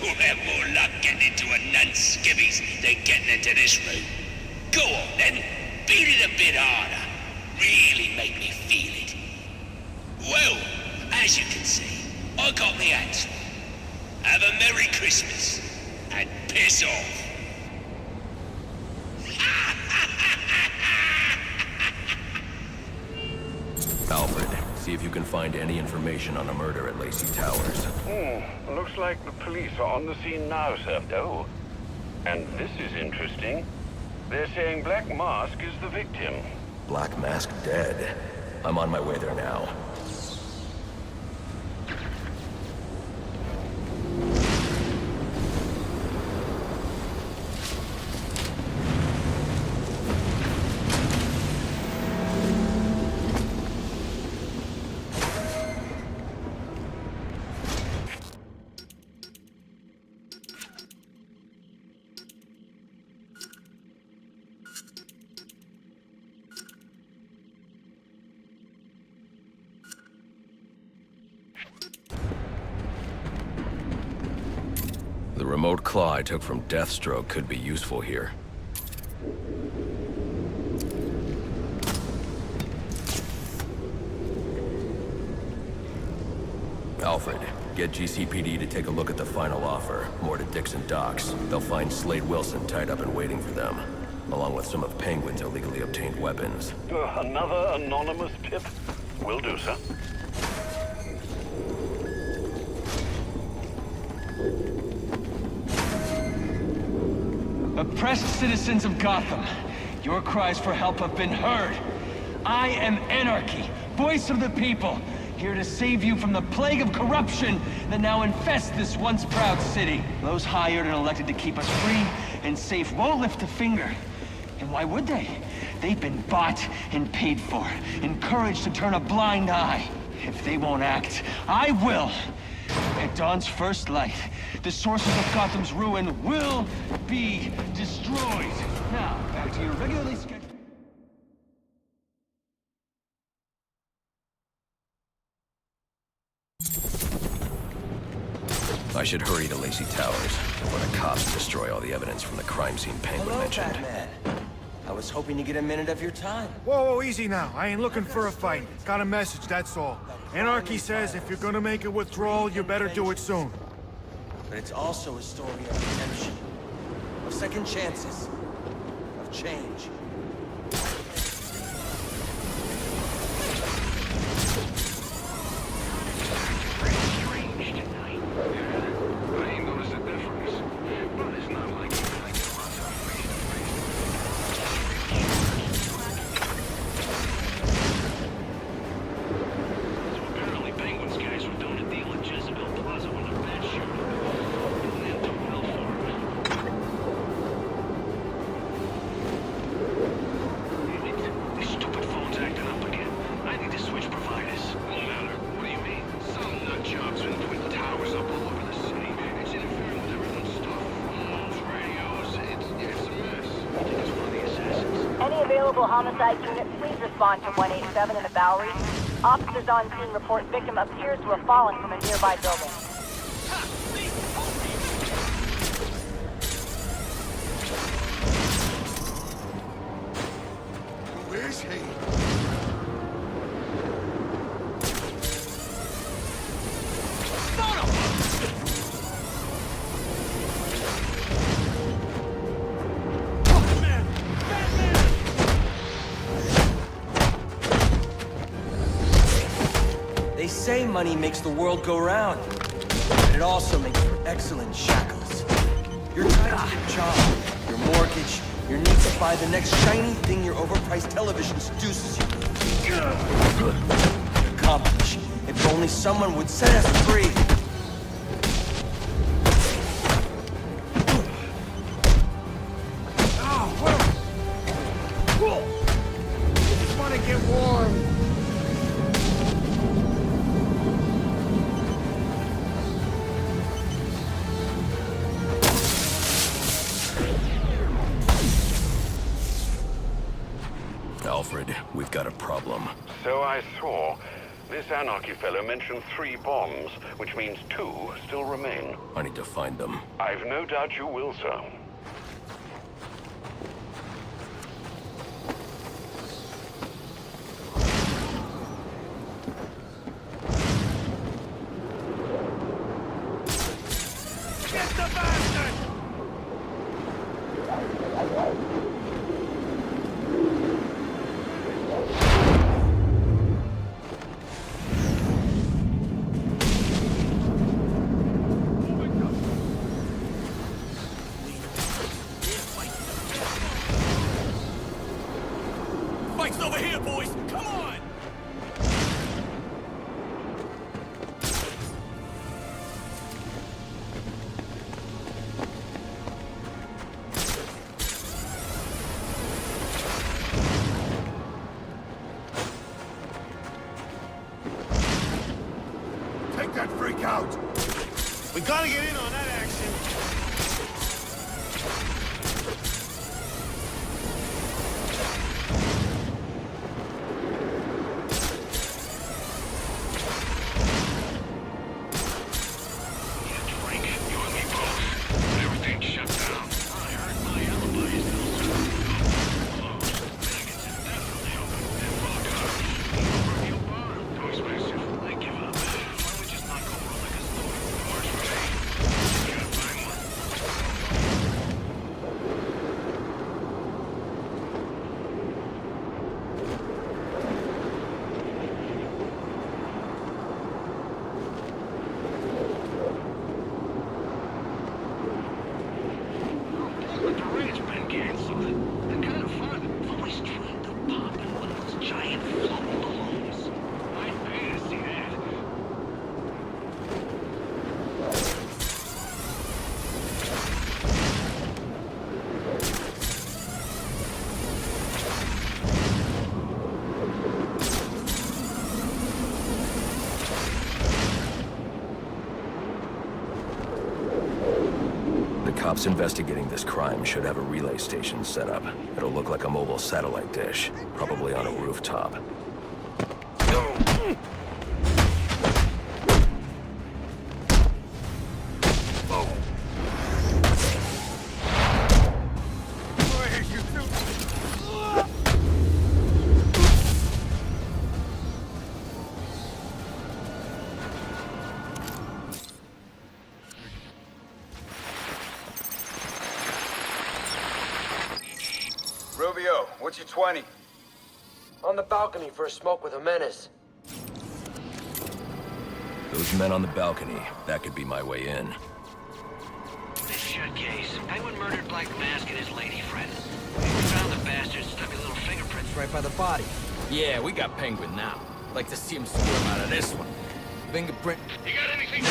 You'll have more luck getting into a nun's skivvies than getting into this room. Go on then, beat it a bit harder. Really make me feel it. Well, as you can see, I got me answer. Have a Merry Christmas, and piss off. Alfred, see if you can find any information on a murder at Lacey Towers. Looks like the police are on the scene now, sir. Oh, and this is interesting. They're saying Black Mask is the victim. Black Mask dead. I'm on my way there now. The remote claw I took from Deathstroke could be useful here. Alfred, get GCPD to take a look at the final offer. More to Dixon Docks. They'll find Slade Wilson tied up and waiting for them, along with some of Penguin's illegally obtained weapons. Another anonymous tip? Will do, sir. Oppressed citizens of Gotham, your cries for help have been heard. I am Anarchy, voice of the people, here to save you from the plague of corruption that now infests this once proud city. Those hired and elected to keep us free and safe won't lift a finger. And why would they? They've been bought and paid for, encouraged to turn a blind eye. If they won't act, I will. At dawn's first light, the sources of Gotham's ruin will be destroyed. Now, back to your regularly scheduled... I should hurry to Lacey Towers before the cops destroy all the evidence from the crime scene Penguin mentioned. Batman. I was hoping to get a minute of your time. Whoa, easy now. I ain't looking for a fight. Got a message, that's all. Anarchy says if you're gonna make a withdrawal, you better do it soon. But it's also a story of redemption, of second chances, of change. Available homicide unit, please respond to 187 in the Bowery. Officers on scene report victim appears to have fallen from a nearby building. Who is he? They say money makes the world go round, but it also makes for excellent shackles. You're tied to your job, your mortgage, your need to buy the next shiny thing your overpriced television seduces you with. Accomplish. If only someone would set us free. I just want to get warm. Alfred, we've got a problem. So I saw. This Anarchy fellow mentioned 3 bombs, which means 2 still remain. I need to find them. I've no doubt you will, sir. Get the bastard! Mike's over here, boys! Come on! Take that freak out! We gotta get in on that action! Cops investigating this crime should have a relay station set up. It'll look like a mobile satellite dish, probably on a rooftop. Rubio, what's your 20? On the balcony for a smoke with a menace. Those men on the balcony, that could be my way in. This shut case. Penguin murdered Black Mask and his lady friend. We found the bastard, stuck his little fingerprints Right by the body. Yeah, we got Penguin now. Like to see him squirm out of this one. Fingerprint. You got anything?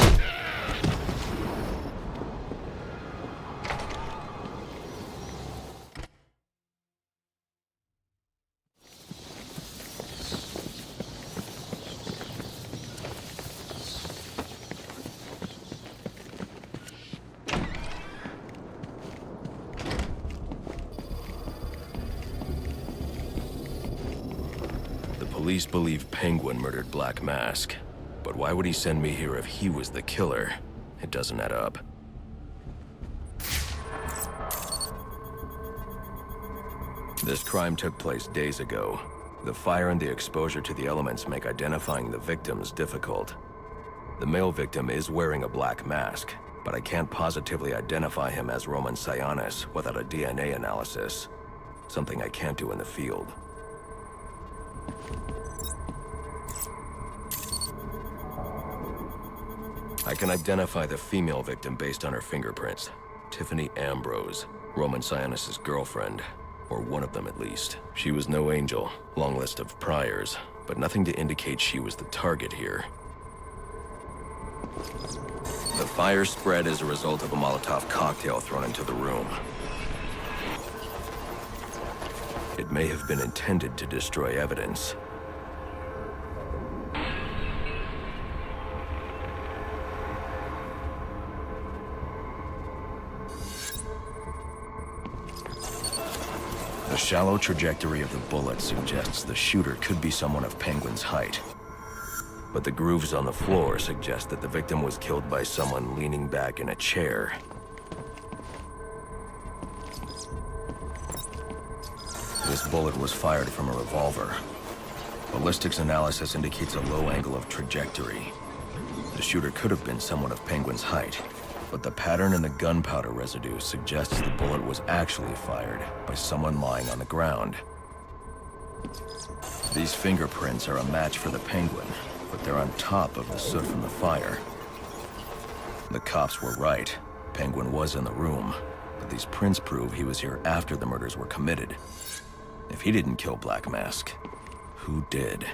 Police believe Penguin murdered Black Mask. But why would he send me here if he was the killer? It doesn't add up. This crime took place days ago. The fire and the exposure to the elements make identifying the victims difficult. The male victim is wearing a black mask, but I can't positively identify him as Roman Sionis without a DNA analysis. Something I can't do in the field. I can identify the female victim based on her fingerprints. Tiffany Ambrose, Roman Sionis' girlfriend. Or one of them at least. She was no angel, long list of priors, but nothing to indicate she was the target here. The fire spread as a result of a Molotov cocktail thrown into the room. It may have been intended to destroy evidence. The shallow trajectory of the bullet suggests the shooter could be someone of Penguin's height. but the grooves on the floor suggest that the victim was killed by someone leaning back in a chair. This bullet was fired from a revolver. Ballistics analysis indicates a low angle of trajectory. The shooter could have been someone of Penguin's height, but the pattern in the gunpowder residue suggests the bullet was actually fired by someone lying on the ground. These fingerprints are a match for the Penguin, but they're on top of the soot from the fire. The cops were right. Penguin was in the room, but these prints prove he was here after the murders were committed. If he didn't kill Black Mask, who did?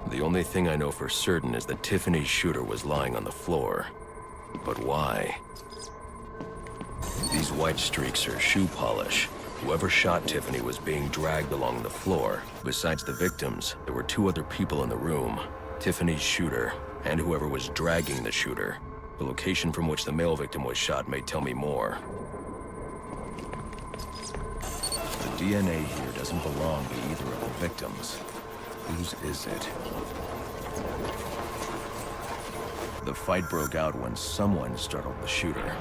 The only thing I know for certain is that Tiffany's shooter was lying on the floor. But why? These white streaks are shoe polish. Whoever shot Tiffany was being dragged along the floor. Besides the victims, there were 2 other people in the room. Tiffany's shooter, and whoever was dragging the shooter. The location from which the male victim was shot may tell me more. The DNA here doesn't belong to either of the victims. Whose is it? The fight broke out when someone startled the shooter.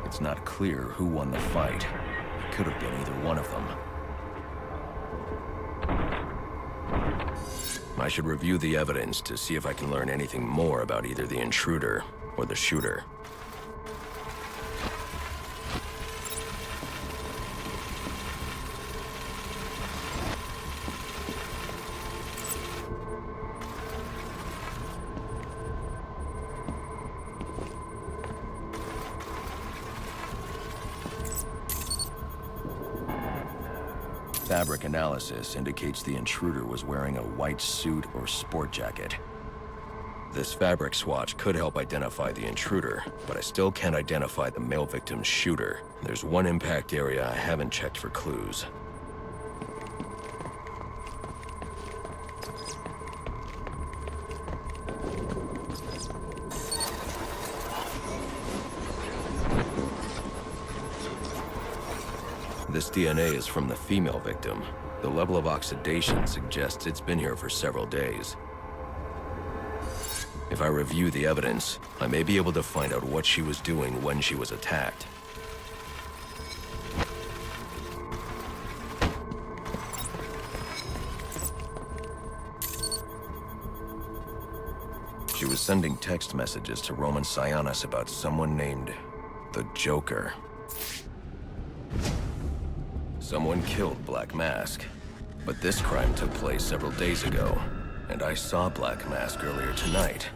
It's not clear who won the fight. It could have been either one of them. I should review the evidence to see if I can learn anything more about either the intruder or the shooter. Fabric analysis indicates the intruder was wearing a white suit or sport jacket. This fabric swatch could help identify the intruder, but I still can't identify the male victim's shooter. There's one impact area I haven't checked for clues. This DNA is from the female victim. The level of oxidation suggests it's been here for several days. If I review the evidence, I may be able to find out what she was doing when she was attacked. She was sending text messages to Roman Sionis about someone named the Joker. Someone killed Black Mask, but this crime took place several days ago, and I saw Black Mask earlier tonight.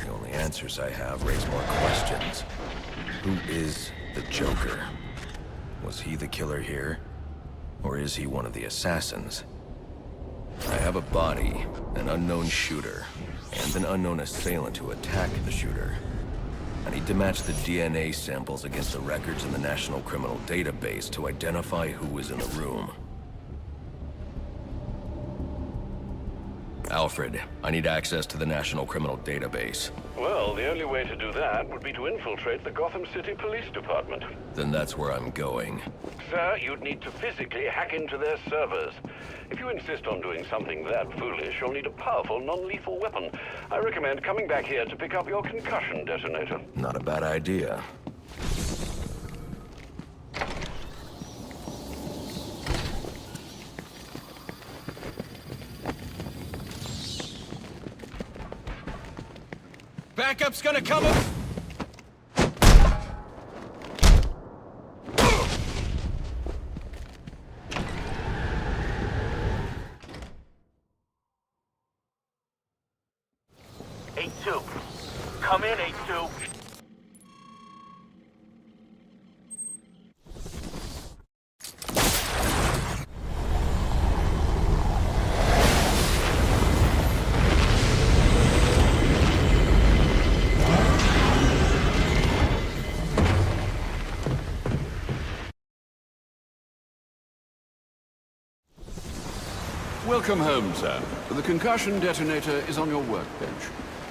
The only answers I have raise more questions. Who is the Joker? Was he the killer here, or is he one of the assassins? I have a body, an unknown shooter, and an unknown assailant who attacked the shooter. I need to match the DNA samples against the records in the National Criminal Database to identify who was in the room. Alfred, I need access to the National Criminal Database. Well, the only way to do that would be to infiltrate the Gotham City Police Department. Then that's where I'm going. Sir, you'd need to physically hack into their servers. If you insist on doing something that foolish, you'll need a powerful, non-lethal weapon. I recommend coming back here to pick up your concussion detonator. Not a bad idea. Backup's gonna come up! Come in, 8-2. Welcome home, sir. The concussion detonator is on your workbench.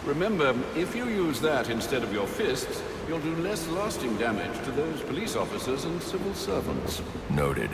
Remember, if you use that instead of your fists, you'll do less lasting damage to those police officers and civil servants. Noted.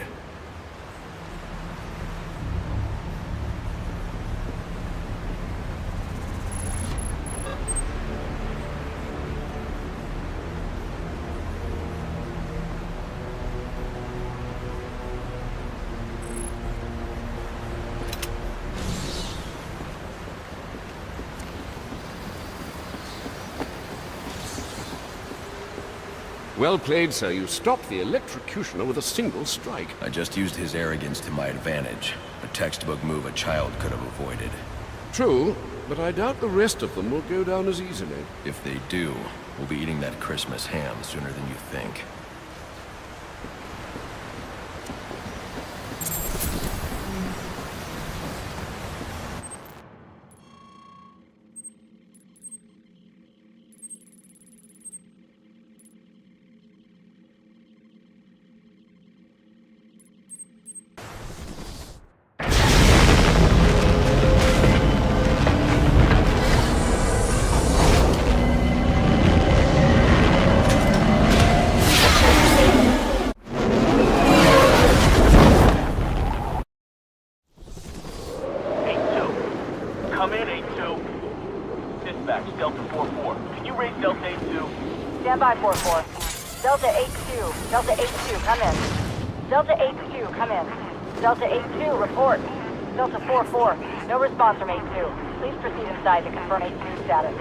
Well played, sir. You stopped the electrocutioner with a single strike. I just used his arrogance to my advantage. A textbook move a child could have avoided. True, but I doubt the rest of them will go down as easily. If they do, we'll be eating that Christmas ham sooner than you think. Come in, 8-2. Dispatch, Delta 4-4. Can you raise Delta 8-2? Stand by, 4-4. Delta 8-2. Delta 8-2, come in. Delta 8-2, come in. Delta 8-2, report. Delta 4-4, no response from 8-2. Please proceed inside to confirm 8-2 status.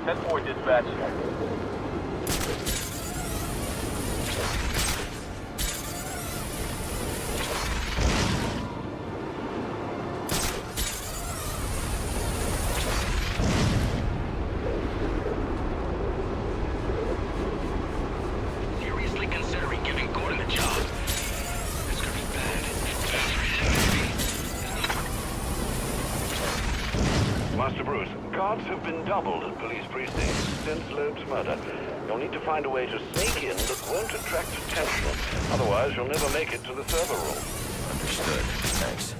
10-4, dispatch. Master Bruce, guards have been doubled at police precincts since Loeb's murder. You'll need to find a way to sneak in that won't attract attention. Otherwise, you'll never make it to the server room. Understood. Thanks.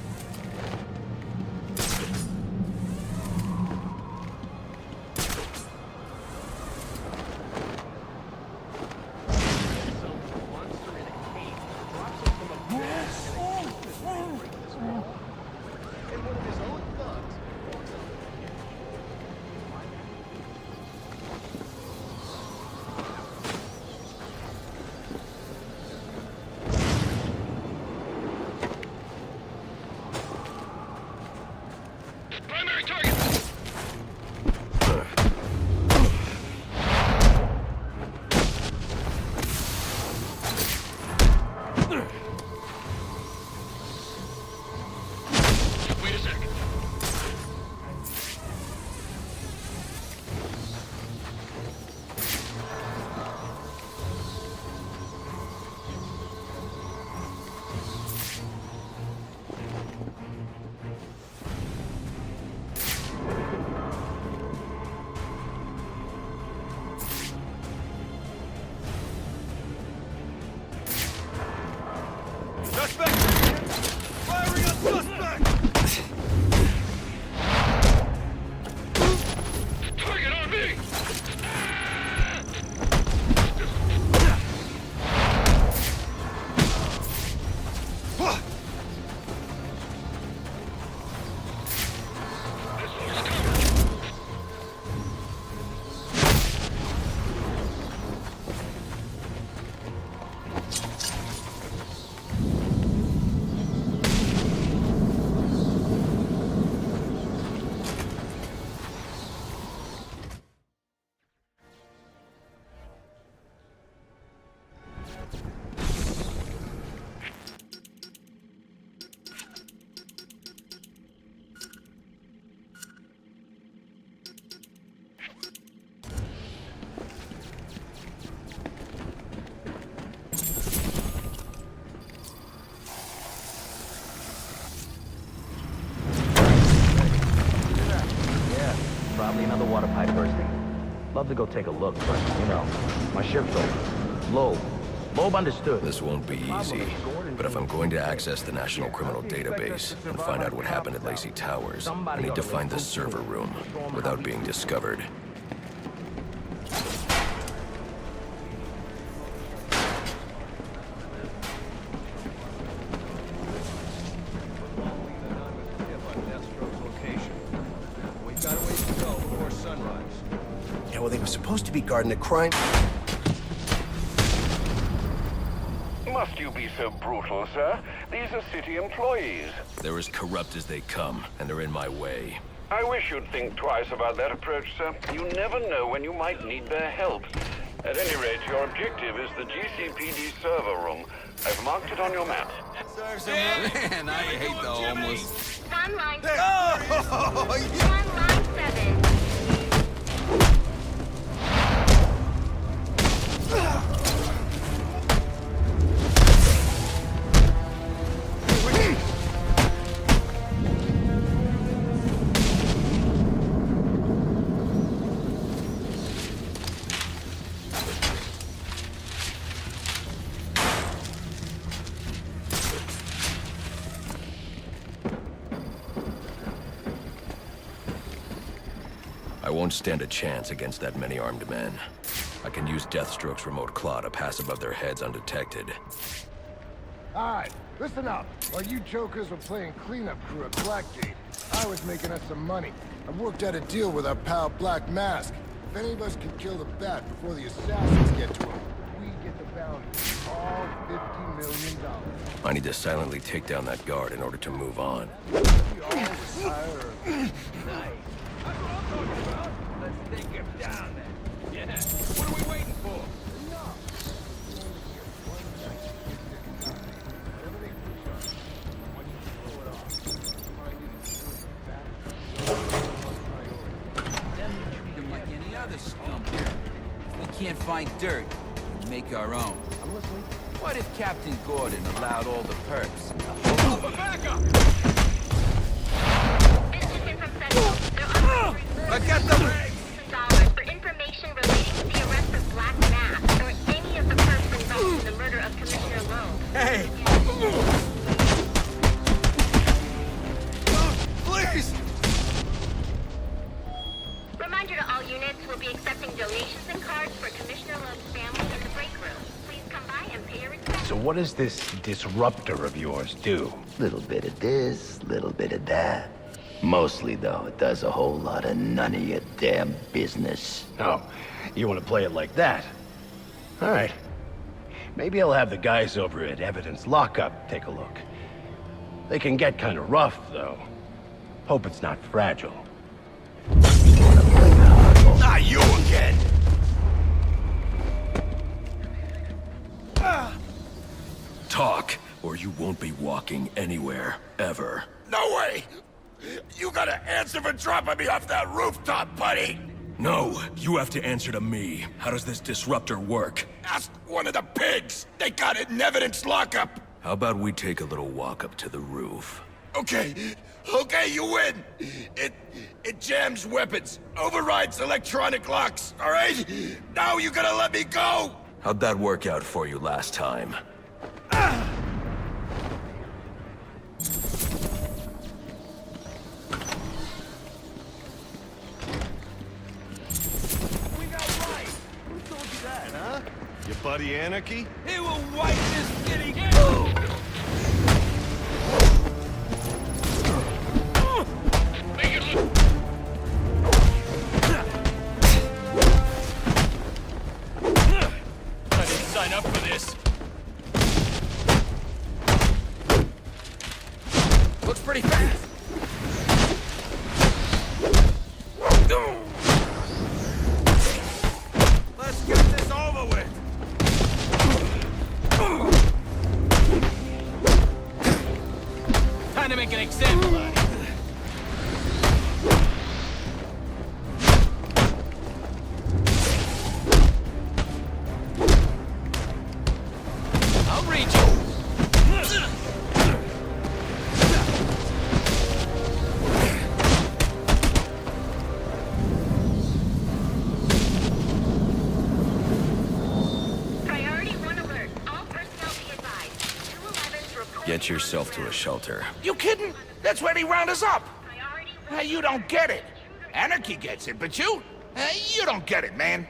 Probably another water pipe bursting. Love to go take a look, but, you know, my shift's over. Loeb understood. This won't be easy, but if I'm going to access the National Criminal Database and find out what happened at Lacey Towers, I need to find the server room without being discovered. Yeah, well, they were supposed to be guarding a crime... Must you be so brutal, sir? These are city employees. They're as corrupt as they come, and they're in my way. I wish you'd think twice about that approach, sir. You never know when you might need their help. At any rate, your objective is the GCPD server room. I've marked it on your map. Man, I hate the homeless. One line 7. I won't stand a chance against that many armed men. I can use Deathstroke's remote claw to pass above their heads undetected. Alright, listen up. While you jokers were playing cleanup crew at Blackgate, I was making us some money. I worked out a deal with our pal Black Mask. If any of us can kill the Bat before the assassins get to him, we get the bounty. All $50 million. I need to silently take down that guard in order to move on. We all retire early. Nice. That's what I'm talking about. Let's take him down then. Yeah. What are we waiting for? We can't find dirt. We make our own. What if Captain Gordon allowed all the perks? Oh, for backup! I got the For information relating to the arrest of Black Mask or any of the persons involved in the murder of Commissioner Lowe. Hey! Please! Reminder to all units, we'll be accepting donations and cards for Commissioner Lowe's family in the break room. Please come by and pay your respects. So what does this disruptor of yours do? Little bit of this, little bit of that. Mostly, though, it does a whole lot of none of your damn business. Oh, you want to play it like that? All right. Maybe I'll have the guys over at Evidence Lockup take a look. They can get kind of rough, though. Hope it's not fragile. Not you again! Talk, or you won't be walking anywhere, ever. No way! You gotta answer for dropping me off that rooftop, buddy! No, you have to answer to me. How does this disruptor work? Ask one of the pigs! They got it in Evidence Lockup! How about we take a little walk up to the roof? Okay, you win! It jams weapons, overrides electronic locks, alright? Now you gotta let me go! How'd that work out for you last time? Your buddy Anarchy? He will wipe this city. I didn't sign up for this. Looks pretty fast. Let's get this over with. Time to make an example out of you. I'll read you. Priority 1 alert. All personnel be advised. 211's report. Get yourself to a shelter. You kidding? That's where they round us up. Hey, you don't get it. Anarchy gets it, but you don't get it, man.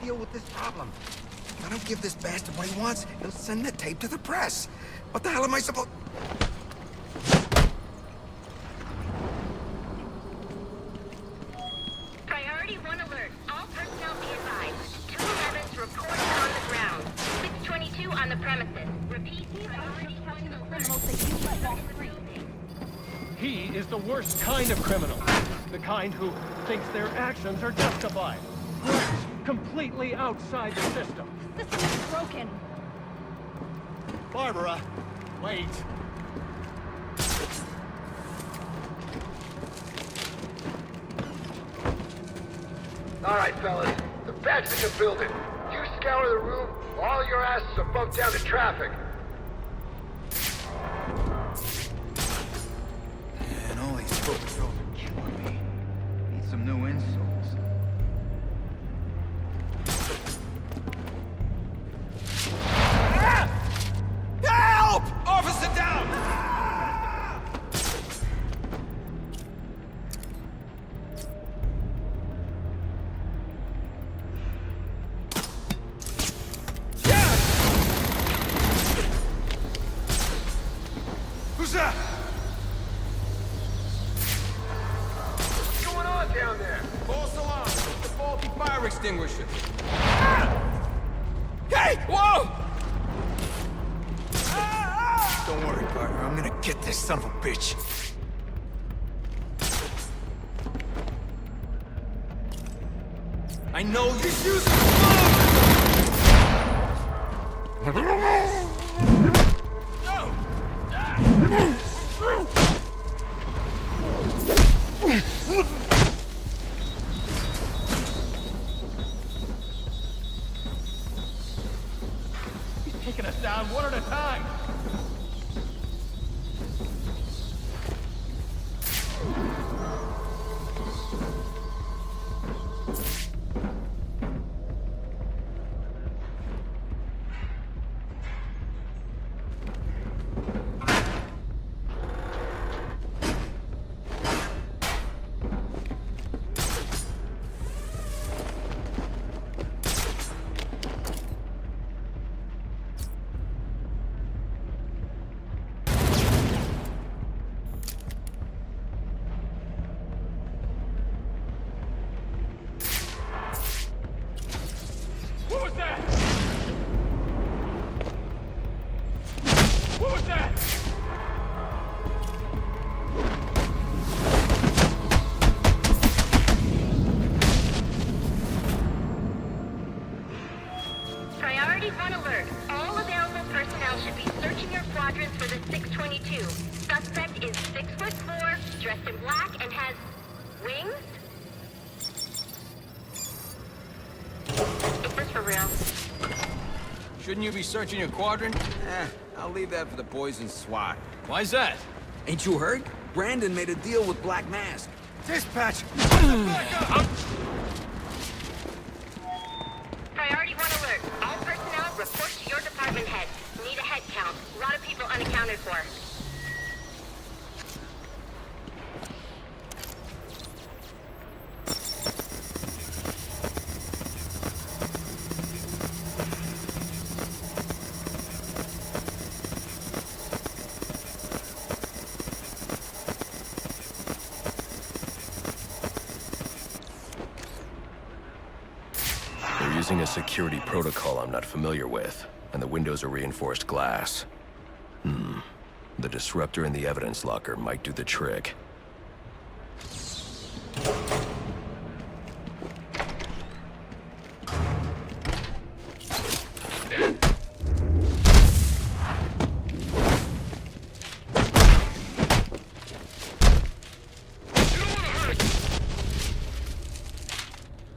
With this problem. If I don't give this bastard what he wants, he'll send the tape to the press. What the hell am I supposed... He is the worst kind of criminal. The kind who thinks their actions are justified. Completely outside the system. The system is broken. Barbara, wait. All right, fellas. The bad's in the building. You scour the room, all your asses are bumped down to traffic. Man, all these foot patrols are killing me. Need some new insoles. Help! Officer down! Who's that? What's going on down there? False alarm. The faulty fire extinguisher. Hey! Whoa! Don't worry, partner. I'm gonna get this son of a bitch. I know you're using He's taking us down one at a time. What was that? What was that? Priority 1 alert. All available personnel should be searching your quadrants for the 622. Suspect is 6'4", dressed in black, and has wings? Is this for real? Shouldn't you be searching your quadrant? I'll leave that for the boys in SWAT. Why's that? Ain't you heard? Brandon made a deal with Black Mask. Dispatch! Priority 1 alert. All personnel report to your department head. Need a head count. A lot of people unaccounted for. They're using a security protocol I'm not familiar with, and the windows are reinforced glass. The disruptor in the evidence locker might do the trick.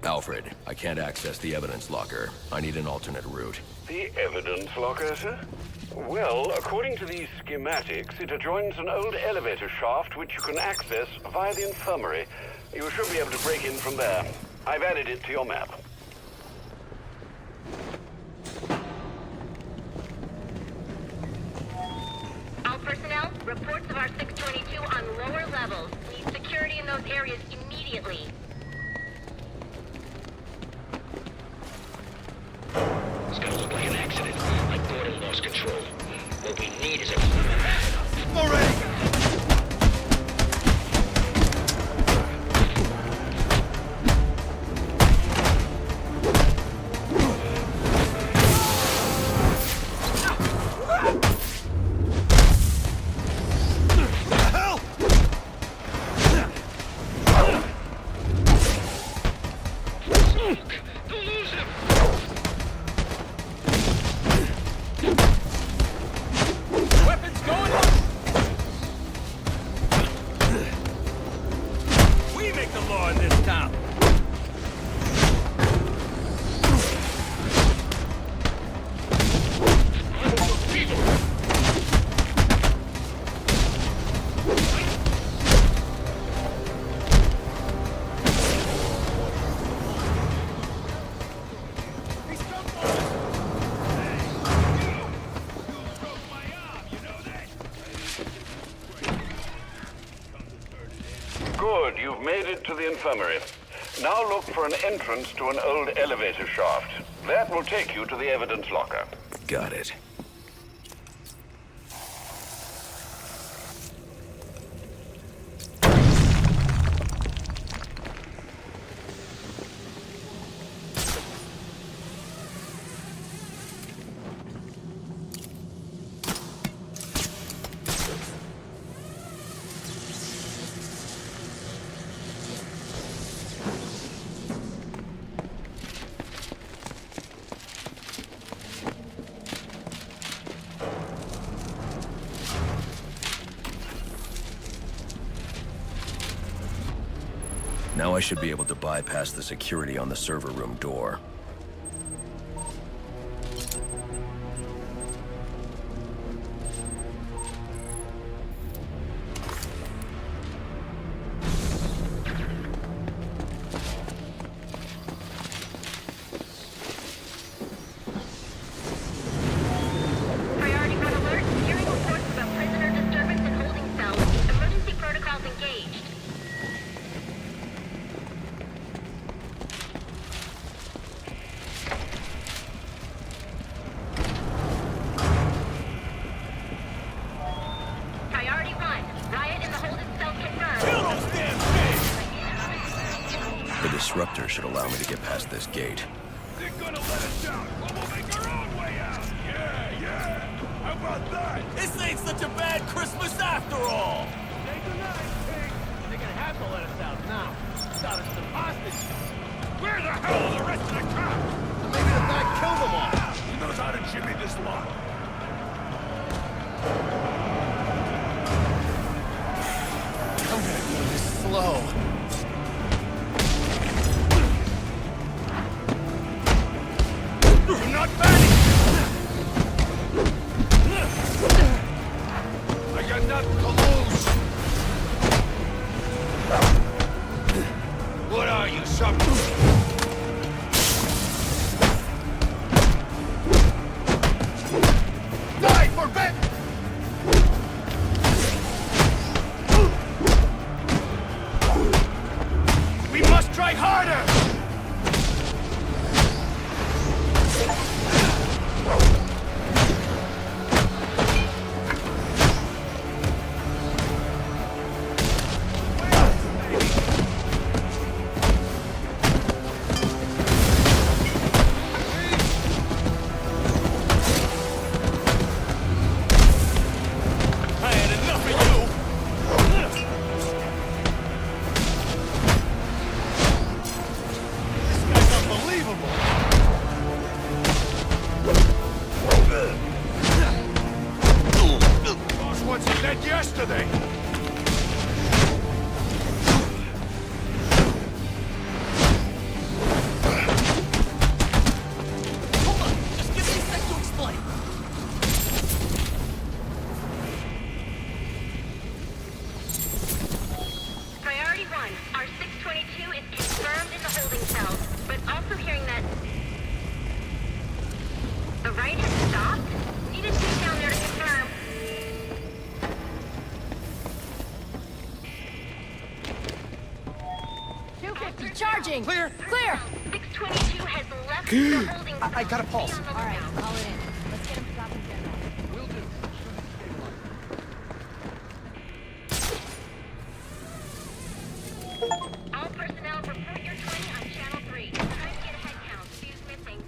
Alfred, I can't access the evidence locker. I need an alternate route. The evidence locker, sir? Well, according to these schematics, it adjoins an old elevator shaft which you can access via the infirmary. You should be able to break in from there. I've added it to your map. All personnel, reports of our 622 on lower levels. Need security in those areas immediately. It's gonna look like an accident. My daughter lost control. What we need is a... Good, you've made it to the infirmary. Now look for an entrance to an old elevator shaft. That will take you to the evidence locker. Got it. Now I should be able to bypass the security on the server room door. Priority 1 alert. Hearing reports about prisoner disturbance in holding cells. Emergency protocols engaged. Priority 1. Riot in the holding cell confirmed. Kill those damn The disruptor should allow me to get past this gate. They're gonna let us out, but we'll make our own way out. Yeah, yeah. How about that? This ain't such a bad Christmas after all! They can have to let us out now. Got us some hostages. Where the hell are the rest of the cops? Maybe the guy killed them all! He knows how to jimmy this lock. I'm gonna do this slow. Do not panic! I got not to lose. What are you, something? Die for Ben! We must try harder! I had enough of you! This guy's unbelievable! Boss wants him dead yesterday! Hold on, just give me a sec to explain. Priority 1. Our 622 is confirmed in the holding cell, but also hearing that the riot has stopped. Need a team down there to confirm. Charging! Clear! Clear! 622 has left the holding cell. I got a pulse. Be on the All right, lookout. call it in. Let's get him stopped and get back. Will do. All personnel report your 20 on channel 3. Try to get a head count. Fuse missing.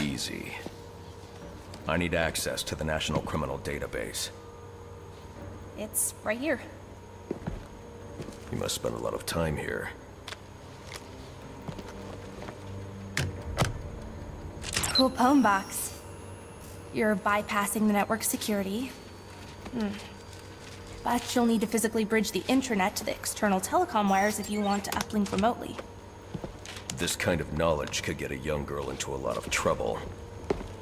Easy. I need access to the National Criminal Database. It's right here. You must spend a lot of time here. Cool poem box. You're bypassing the network security. But you'll need to physically bridge the intranet to the external telecom wires if you want to uplink remotely. This kind of knowledge could get a young girl into a lot of trouble.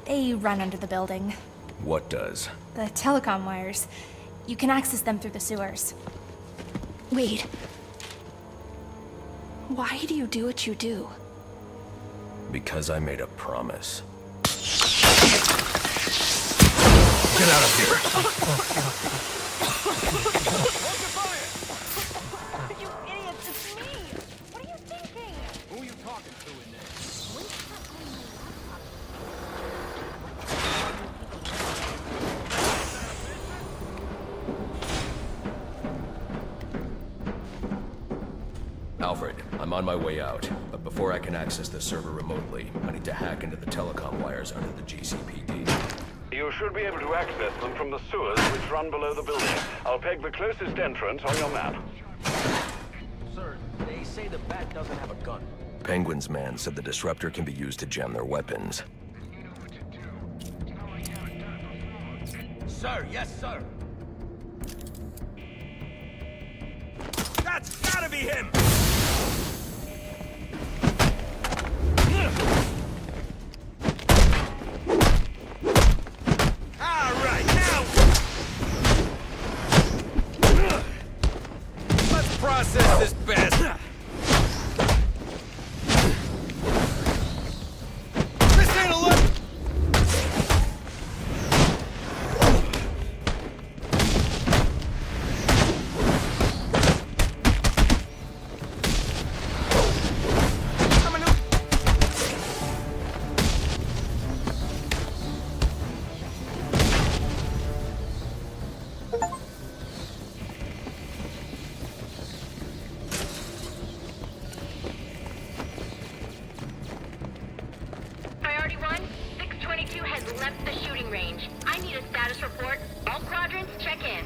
They run under the building. What does? The telecom wires. You can access them through the sewers. Wait. Why do you do what you do? Because I made a promise. Get out of here! You idiots, it's me! What are you thinking? Who are you talking to in there? Alfred, I'm on my way out, but before I can access the server remotely, I need to hack into the telecom wires under the GCPD. You should be able to access them from the sewers which run below the building. I'll peg the closest entrance on your map. Sir, they say the bat doesn't have a gun. Penguin's man said the disruptor can be used to jam their weapons. Sir, yes, sir. That's gotta be him! All right, now! Let's process this bastard. This ain't a look! Priority 1, 622 has left the shooting range. I need a status report. All quadrants, check in.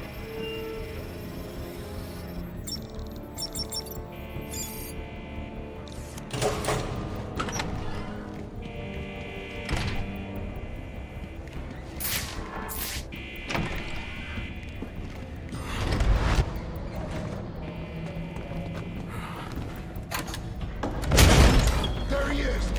There he is!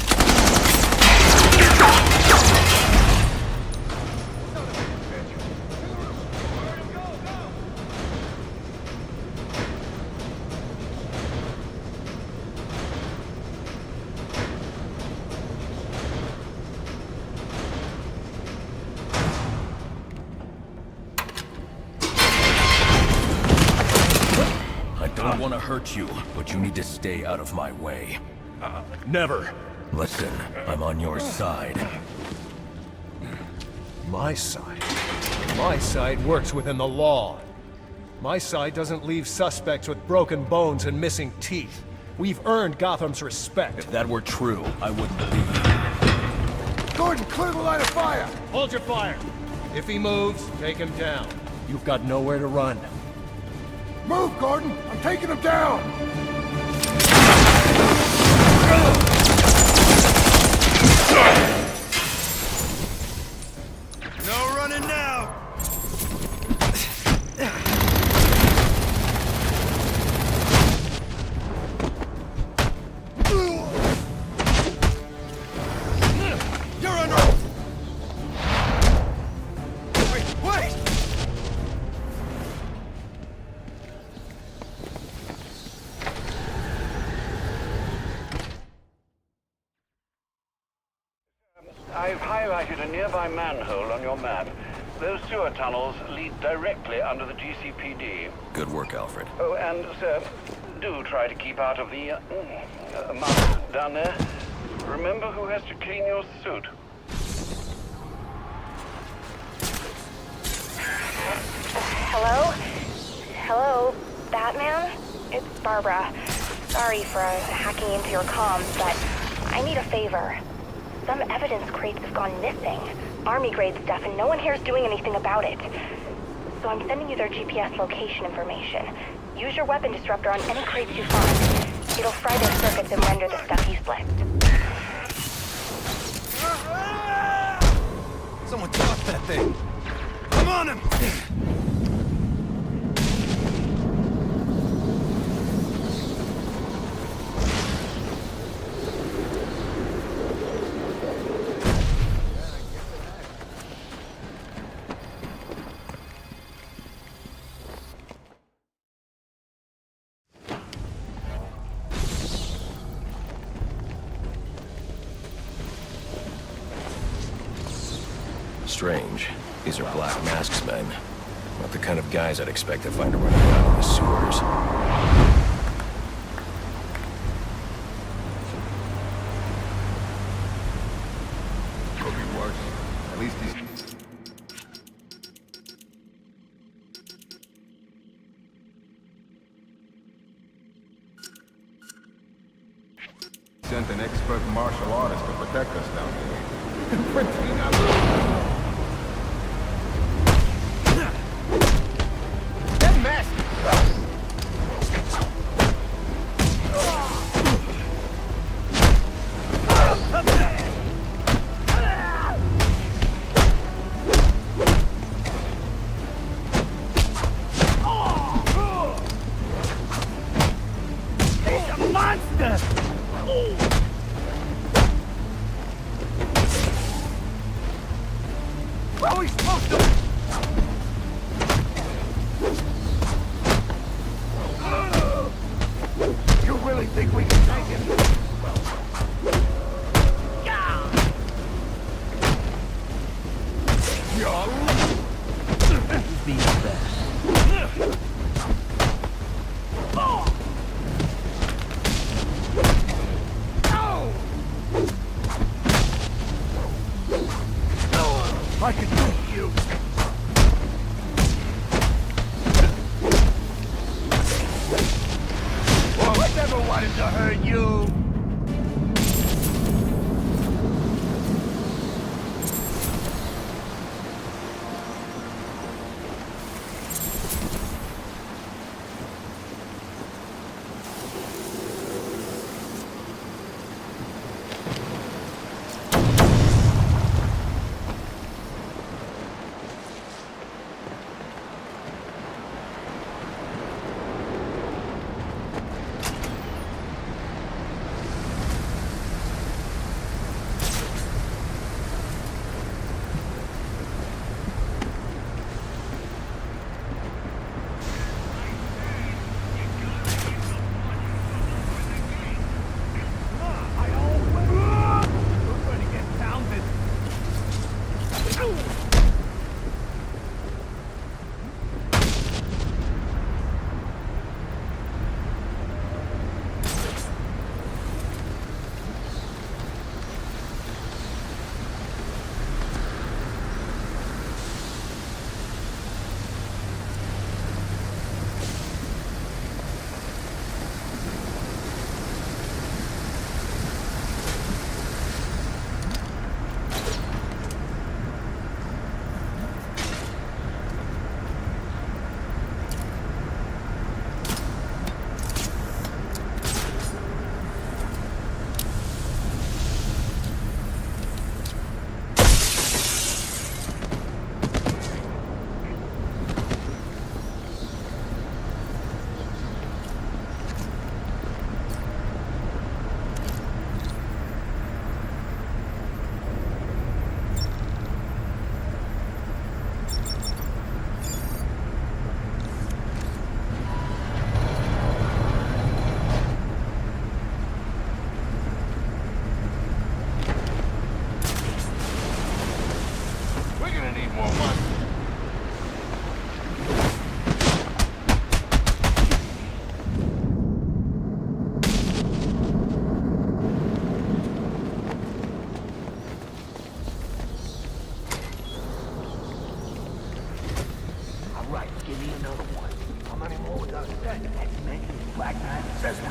I don't want to hurt you, but you need to stay out of my way. Never. Listen, I'm on your side. My side? My side works within the law. My side doesn't leave suspects with broken bones and missing teeth. We've earned Gotham's respect. If that were true, I wouldn't believe you. Gordon, clear the line of fire! Hold your fire. If he moves, take him down. You've got nowhere to run. Move, Gordon! I'm taking him down! No running now! You're under... Wait! I've highlighted a nearby manhole on your map. Those sewer tunnels lead directly under the GCPD. Good work, Alfred. Oh, and, sir, do try to keep out of the, mud down there. Remember who has to clean your suit. Hello? Hello, Batman? It's Barbara. Sorry for hacking into your comms, but I need a favor. Some evidence crates have gone missing. Army-grade stuff, and no one here is doing anything about it. So I'm sending you their GPS location information. Use your weapon disruptor on any crates you find. It'll fry their circuits and render the stuff you split. Someone drop that thing! I'm on him! Strange. These are Black Mask's men. Not the kind of guys I'd expect to find running around in the sewers. Could be worse. At least he's... sent an expert martial artist to protect us down here. Printing out. I can beat you. Well, I never wanted to hurt you.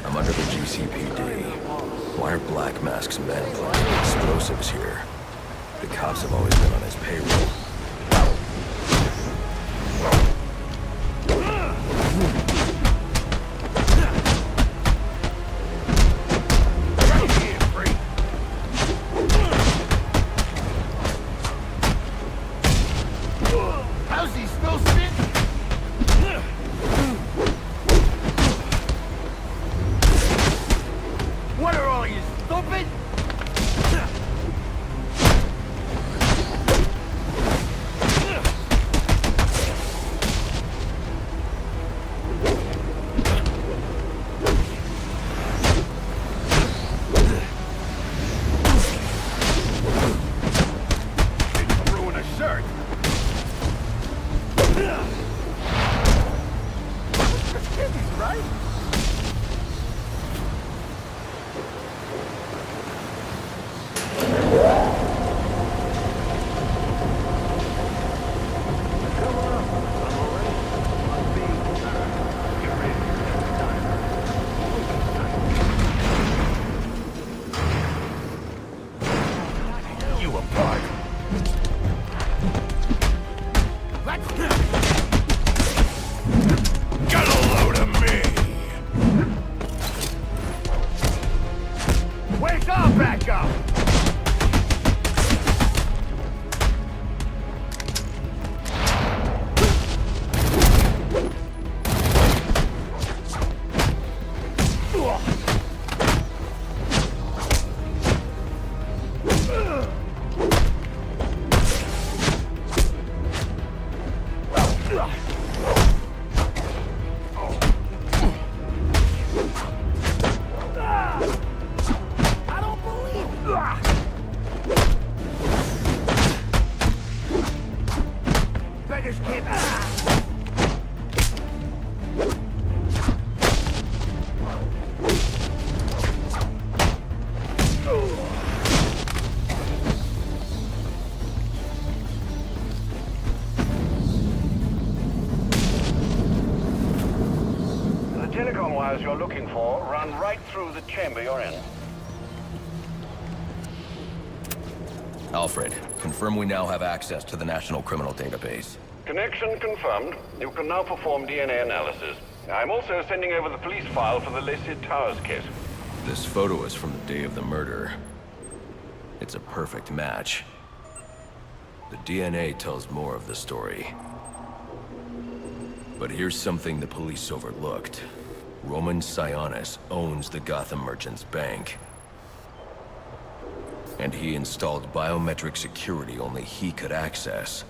I'm under the GCPD. Why are Black Mask's men planting explosives here? The cops have always been on his payroll. How's he still sitting? What are all you, stupid? back up! The telecom wires you're looking for run right through the chamber you're in. Alfred, confirm we now have access to the National Criminal Database. Connection confirmed. You can now perform DNA analysis. I'm also sending over the police file for the Lacey Towers case. This photo is from the day of the murder. It's a perfect match. The DNA tells more of the story. But here's something the police overlooked. Roman Sionis owns the Gotham Merchants Bank. And he installed biometric security only he could access.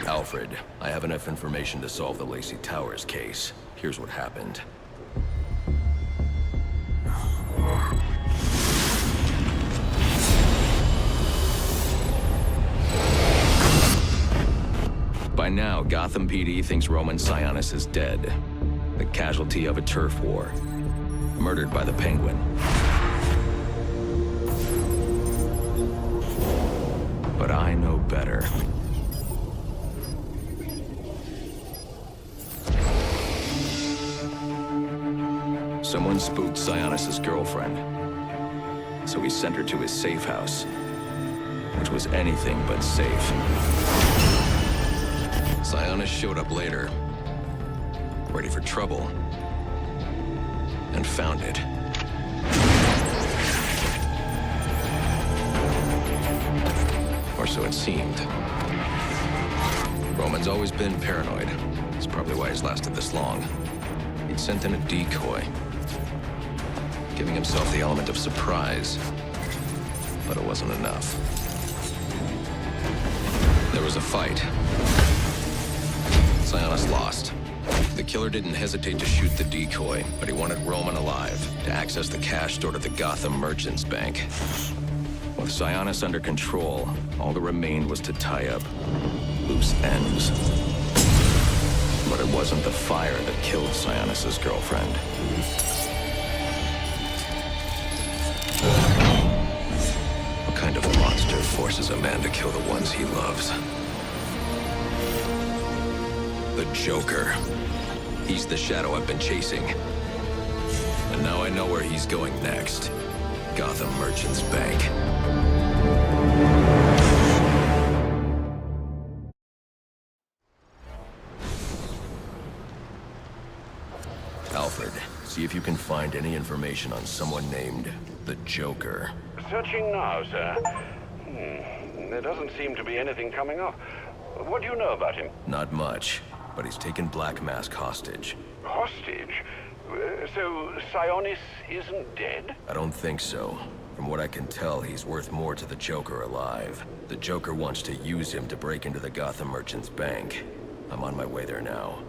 Alfred, I have enough information to solve the Lacey Towers case. Here's what happened. By now, Gotham PD thinks Roman Sionis is dead. The casualty of a turf war. Murdered by the Penguin. But I know better. Someone spooked Sionis' girlfriend. So he sent her to his safe house. Which was anything but safe. Sionis showed up later, ready for trouble, and found it. Or so it seemed. Roman's always been paranoid. That's probably why he's lasted this long. He'd sent in a decoy, giving himself the element of surprise, but it wasn't enough. There was a fight. Sionis lost. The killer didn't hesitate to shoot the decoy, but he wanted Roman alive to access the cash stored at the Gotham Merchants Bank. With Sionis under control, all that remained was to tie up loose ends. But it wasn't the fire that killed Sionis' girlfriend. What kind of monster forces a man to kill the ones he loves? The Joker. He's the shadow I've been chasing. And now I know where he's going next. Gotham Merchants Bank. Alfred, see if you can find any information on someone named the Joker. Searching now, sir. There doesn't seem to be anything coming up. What do you know about him? Not much, but he's taken Black Mask hostage. Hostage? So Sionis isn't dead? I don't think so. From what I can tell, he's worth more to the Joker alive. The Joker wants to use him to break into the Gotham Merchants Bank. I'm on my way there now.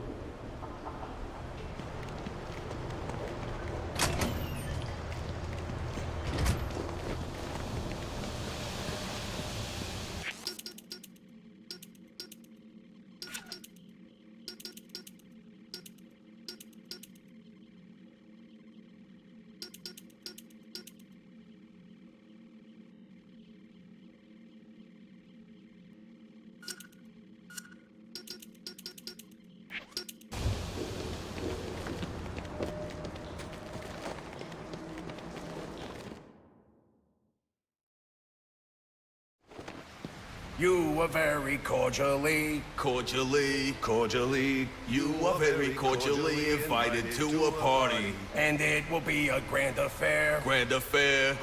You are very cordially, you are very cordially invited to a party. and it will be a grand affair. Grand affair.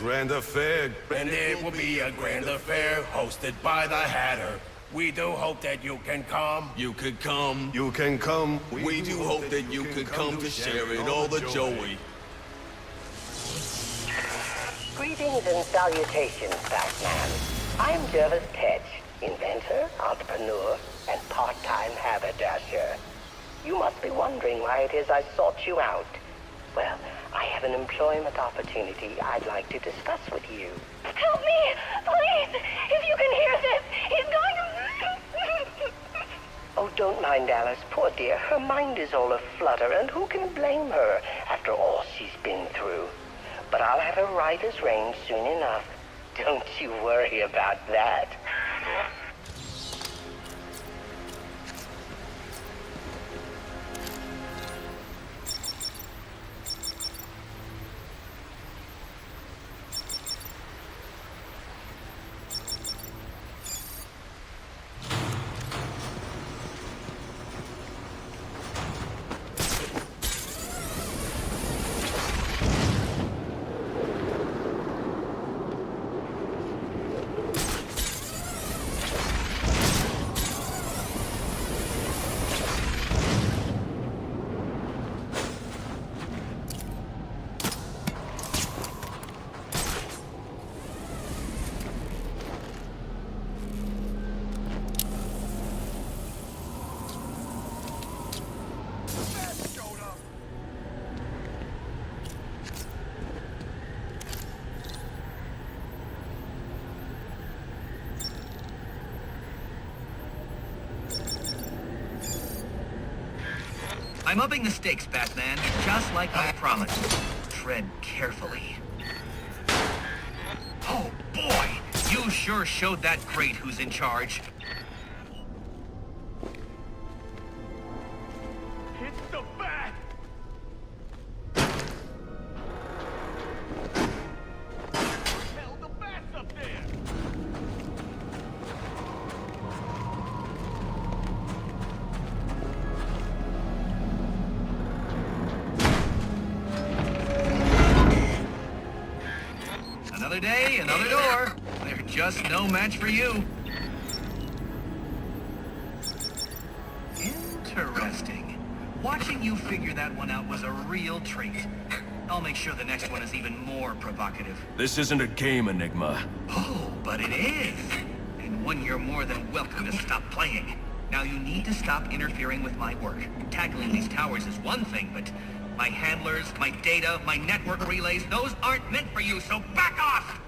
And it will be a grand affair hosted by the Hatter. We do hope that you can come. You can come. We do hope that you can come to share in all the joy. Greetings and salutations, Batman. I'm Jervis Tetch, inventor, entrepreneur, and part-time haberdasher. You must be wondering why it is I sought you out. Well, I have an employment opportunity I'd like to discuss with you. Help me! Please! If you can hear this, he's going to... Oh, don't mind Alice, poor dear. Her mind is all aflutter, and who can blame her after all she's been through? But I'll have her right as rain soon enough. Don't you worry about that. I'm upping the stakes, Batman, just like I promised. Tread carefully. Oh, boy! You sure showed that great who's in charge. It's the Bat! Hell, the Bat's up there! Another day, another door. They're just no match for you. Interesting. Watching you figure that one out was a real treat. I'll make sure the next one is even more provocative. This isn't a game, Enigma. Oh, but it is. And one you're more than welcome to stop playing. Now you need to stop interfering with my work. Tackling these towers is one thing, but my handlers, my data, my network relays, those aren't meant for you, so back off!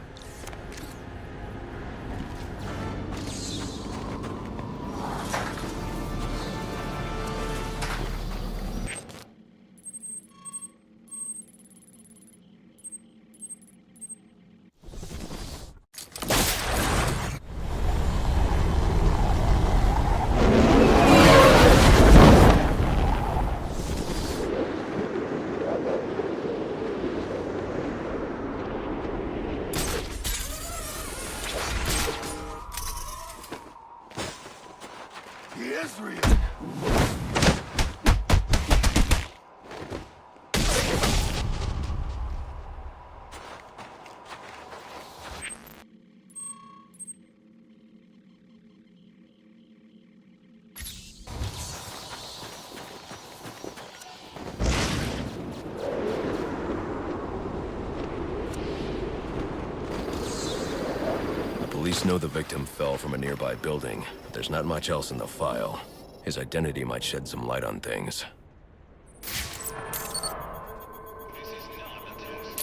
Police know the victim fell from a nearby building, but there's not much else in the file. His identity might shed some light on things.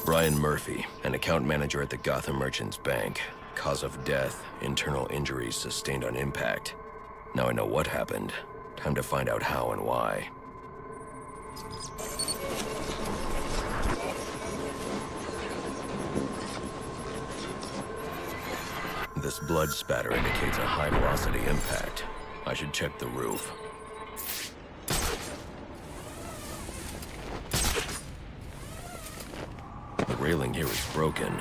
Brian Murphy, an account manager at the Gotham Merchants Bank. Cause of death, internal injuries sustained on impact. Now I know what happened. Time to find out how and why. This blood spatter indicates a high-velocity impact. I should check the roof. The railing here is broken.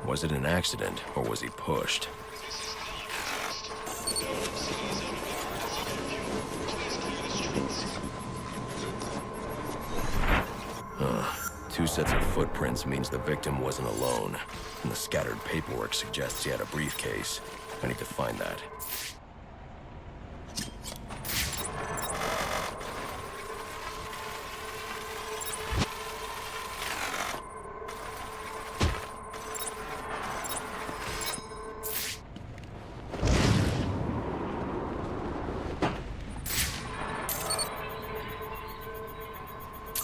Was it an accident, or was he pushed? 2 sets of footprints means the victim wasn't alone, and the scattered paperwork suggests he had a briefcase. I need to find that.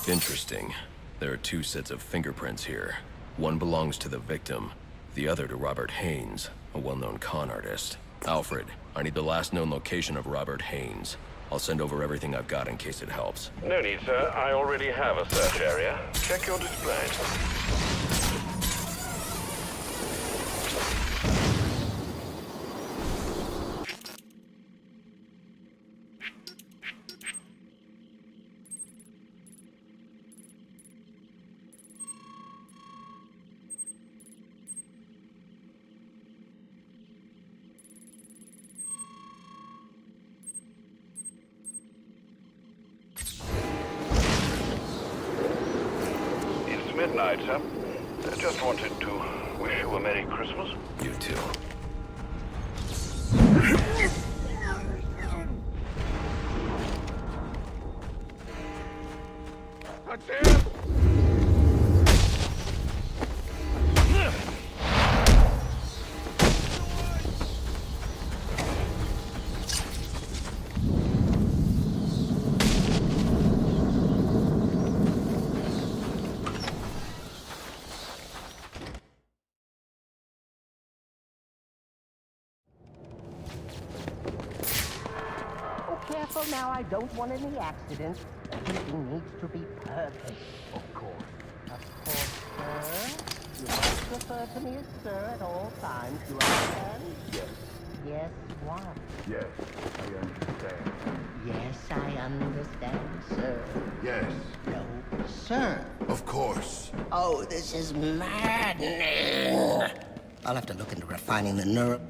Interesting. There are 2 sets of fingerprints here. One belongs to the victim, the other to Robert Haynes, a well-known con artist. Alfred, I need the last known location of Robert Haynes. I'll send over everything I've got in case it helps. No need, sir. I already have a search area. Check your display. Midnight, sir. I just wanted to wish you a Merry Christmas. You too. That's it! Careful now, I don't want any accidents. Everything needs to be perfect, of course. Of course, sir. You must refer to me as sir at all times, you understand? Yes. Yes, what? Yes, I understand. Yes, I understand, sir. Yes. No, sir. Of course. Oh, this is maddening. I'll have to look into refining the nerve.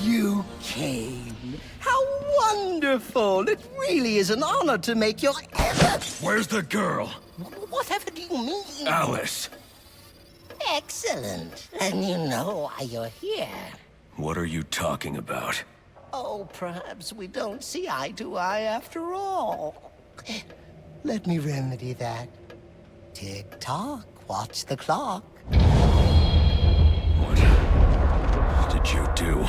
You came. How wonderful! It really is an honor to make your... Where's the girl? Whatever do you mean? Alice! Excellent. And you know why you're here. What are you talking about? Oh, perhaps we don't see eye to eye after all. Let me remedy that. Tick-tock, watch the clock. What did you do?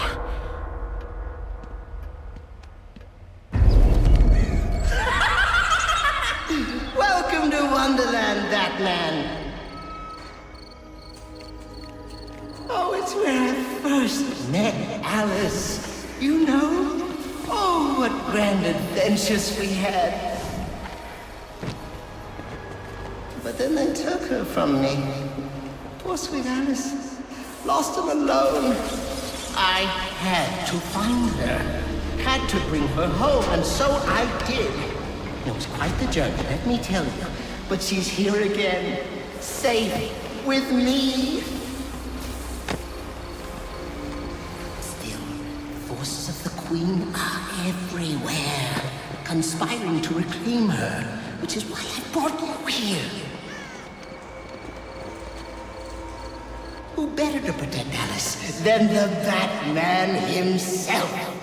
Welcome to Wonderland, Batman. Oh, it's where I first met Alice. You know? Oh, what grand adventures we had. But then they took her from me. Poor sweet Alice. Lost and alone. I had to find her. Had to bring her home, and so I did. It was quite the journey, let me tell you. But she's here again, safe with me. Still, forces of the Queen are everywhere, conspiring to reclaim her, which is why I brought you here. Who better to protect Alice than the Batman himself?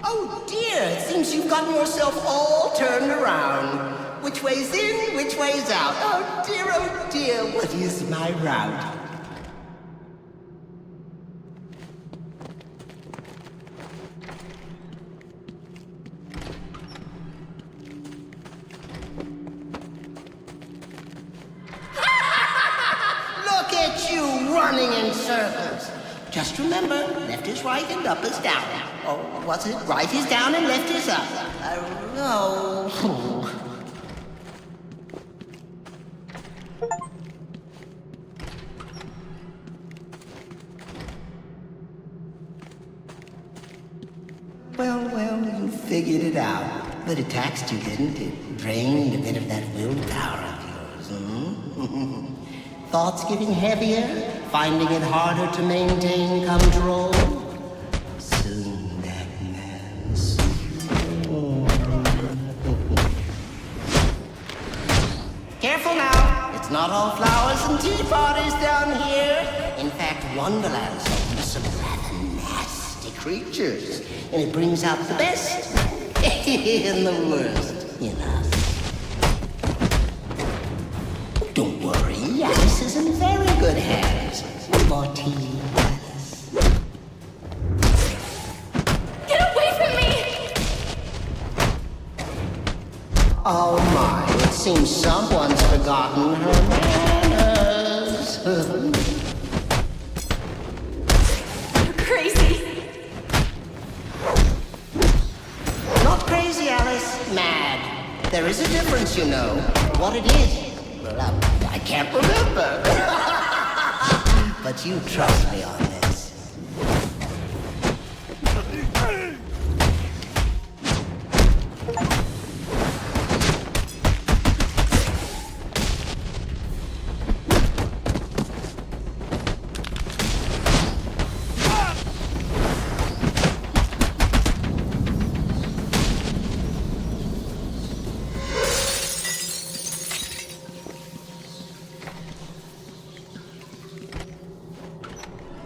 Oh dear, it seems you've gotten yourself all turned around. Which way's in, which way's out? Oh dear, what is my route? Look at you running in circles. Just remember, left is right and up is down. Or was it right is down and left is up? Oh. Well, you figured it out. But it taxed you, didn't it? Drained a bit of that willpower of yours, hmm? Thoughts getting heavier? Finding it harder to maintain control? Soon that man's... Careful now! It's not all flowers and tea parties down here. In fact, Wonderland's home to some rather nasty creatures. And it brings out the best and the worst in us. Don't worry, Alice is in very good hands. More tea, Alice. Get away from me! Oh my, it seems someone's forgotten her manners. You're crazy. Not crazy, Alice. Mad. There is a difference, you know. What it is, well, I can't remember. But you trust me on this.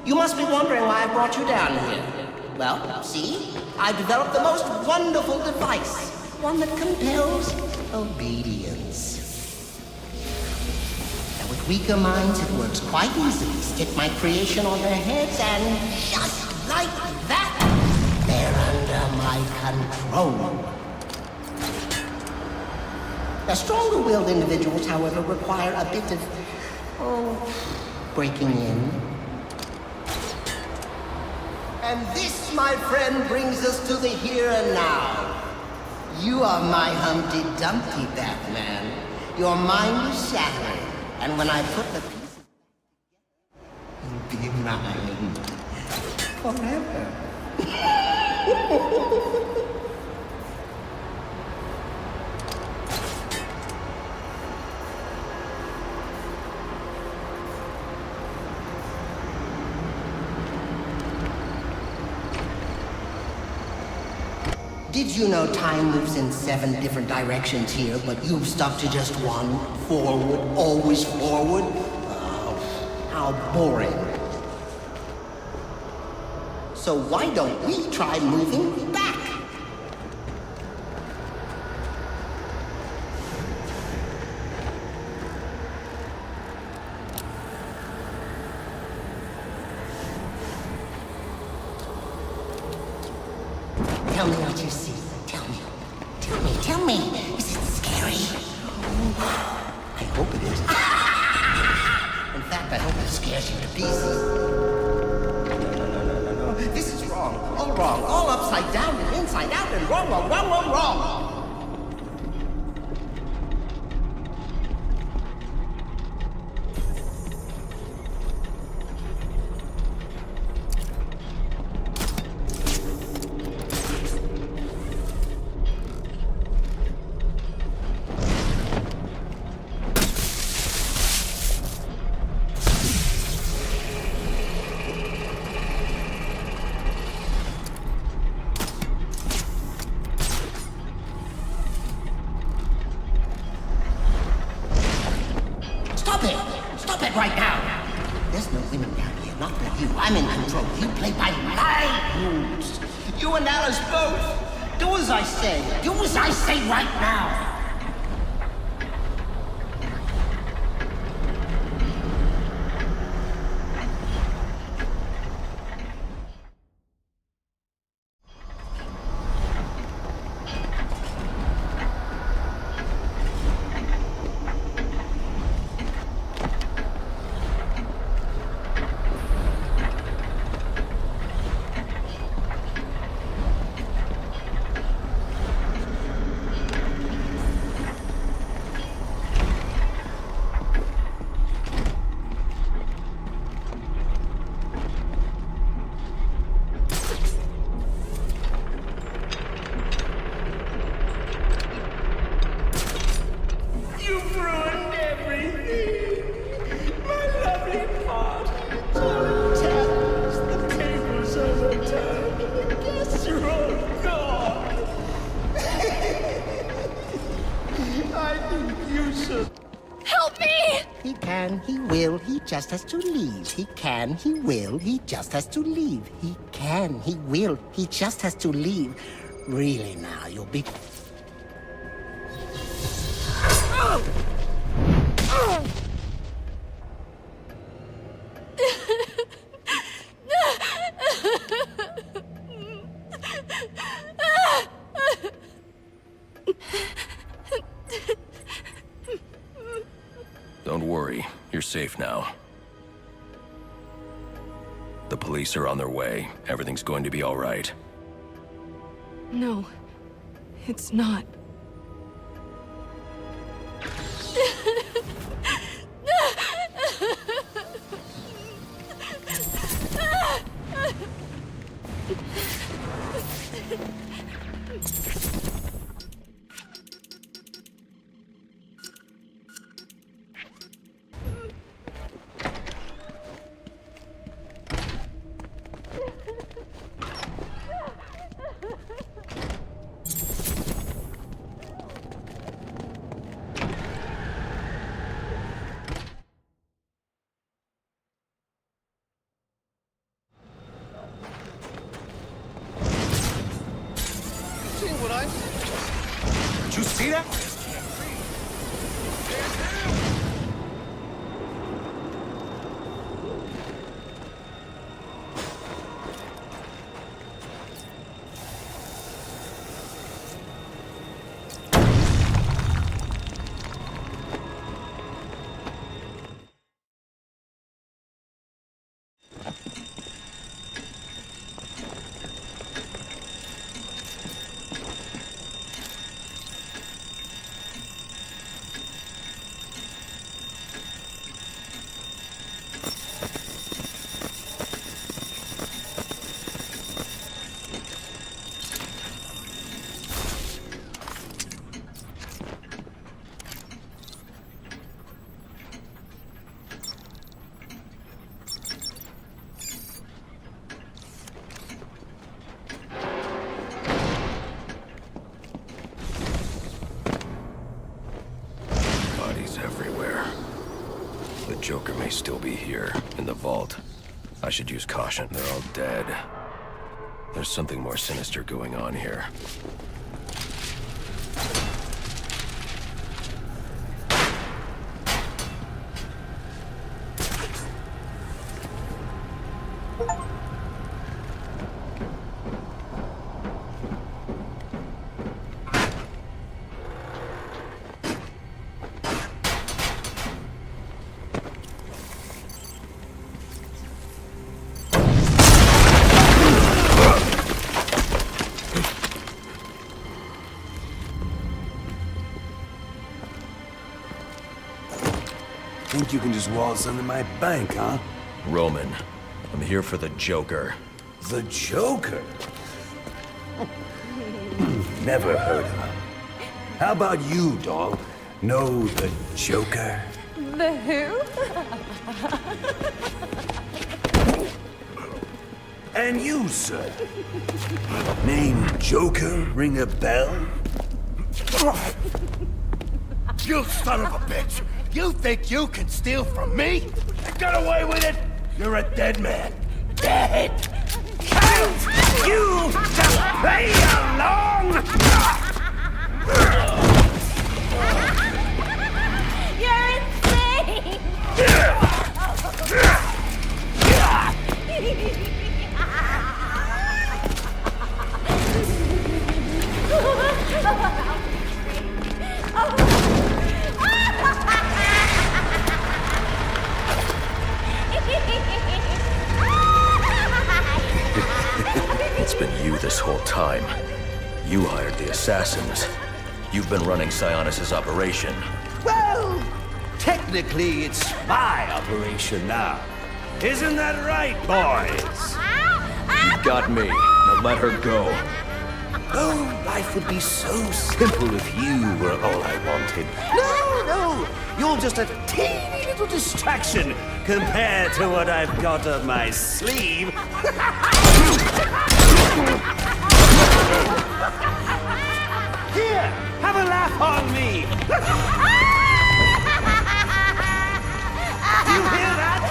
You must be wondering why I brought you down here. Well, see? I've developed the most wonderful device. One that compels obedience. And with weaker minds, it works quite easily. Stick my creation on their heads and just like that, they're under my control. The stronger-willed individuals, however, require a bit of, breaking in. And this, my friend, brings us to the here and now. You are my Humpty Dumpty, Batman. Your mind is shattered, and when I put the pieces together, you'll be mine forever. Did you know time moves in 7 different directions here, but you've stuck to just one? Forward, always forward? Oh, how boring. So why don't we try moving back? Tell me what you see. Tell me. Tell me. Is it scary? I hope it is. In fact, I hope it scares you to pieces. No. This is wrong. All wrong. All upside down and inside out and wrong. Stop it right now! There's no winning down here, not with you. I'm in control. You play by my rules. You and Alice both. Do as I say. Do as I say right now. can, he will, he just has to leave. He can, he will, he just has to leave. He can, he will, he just has to leave. Really now, you'll be... Don't worry, you're safe now. The police are on their way. Everything's going to be all right. No, it's not. Did you see that? Everywhere. The Joker may still be here, in the vault. I should use caution. They're all dead. There's something more sinister going on here. Think you can just waltz into my bank, huh? Roman, I'm here for the Joker. The Joker? Never heard of him. How about you, dog? Know the Joker? The who? And you, sir? Name Joker ring a bell? You son of a bitch! You think you can steal from me? You got away with it? You're a dead man. Dead! Can't you just play along? You're insane! It's been you this whole time. You hired the assassins. You've been running Sionis' operation. Well, technically it's my operation now. Isn't that right, boys? You've got me. Now let her go. Oh, life would be so simple if you were all I wanted. No, you're just a teeny little distraction compared to what I've got up my sleeve. Here, have a laugh on me. Do you hear that?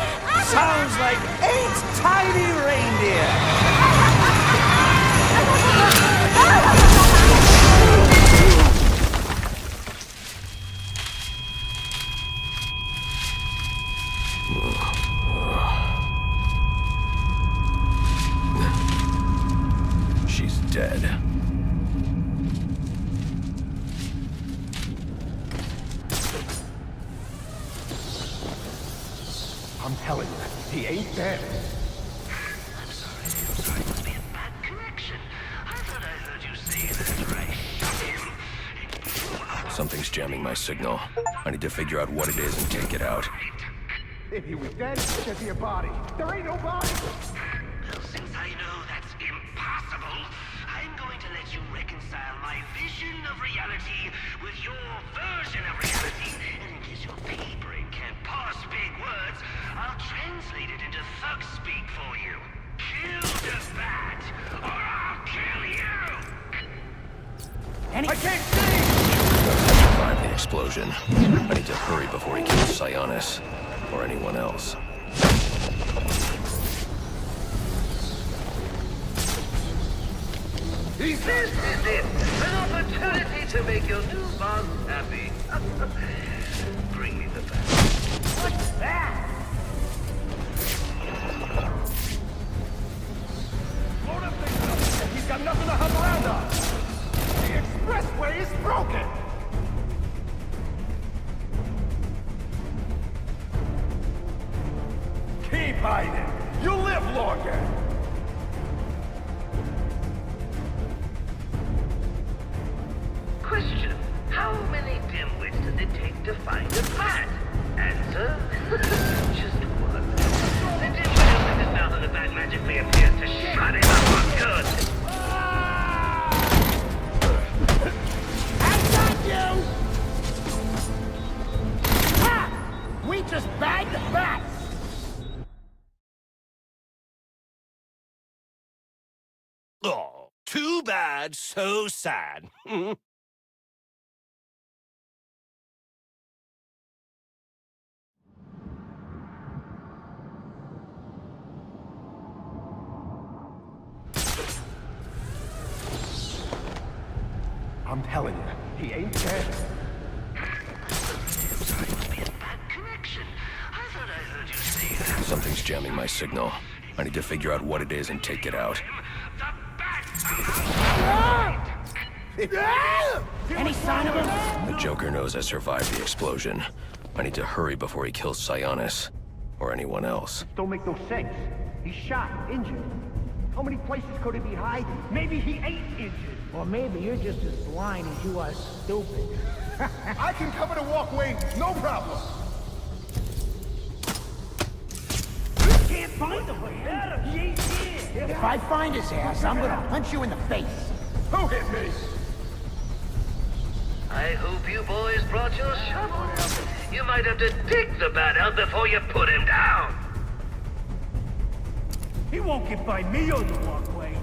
Sounds like 8 tiny reindeer. She's dead. I'm telling you, he ain't dead. I'm sorry. It must be a bad connection. I thought I heard you say that I shot him. Something's jamming my signal. I need to figure out what it is and take it out. If he was dead, there'd be a body. There ain't no body. Well, since I know that's impossible, I'm going to let you reconcile my vision of reality with your version of reality. And in case your pea brain can't parse big words, I'll translate it into thug speak for you. Kill the bat, or I'll kill you! I can't see! Survive the explosion. I need to hurry before he kills Sionis. Or anyone else. This is it! An opportunity to make your new boss happy. Bring me the bat. What's that? Load up things up. He's got nothing to hug around on. The expressway is broken. Keep hiding. You'll live longer. Question. How many dimwits does it take to find a bat? Answer. Just one. The dimwit opens his mouth and the bat magically appears to shut him up for good. I got you! Ha! We just bagged the bat! Oh, too bad, so sad. I'm telling you, he ain't dead. Sorry, it must be a bad connection. I thought I heard you say that. Something's jamming my signal. I need to figure out what it is and take it out. Any sign of him? The Joker knows I survived the explosion. I need to hurry before he kills Sionis. Or anyone else. Don't make no sense. He's shot, injured. How many places could he be hiding? Maybe he ain't injured. Or maybe you're just as blind as you are stupid. I can cover the walkway, no problem. Can't find him, but he ain't here. If I find his ass, I'm gonna punch you in the face. Who hit me? I hope you boys brought your shovel. You might have to dig the bat out before you put him down. He won't get by me on the walkway.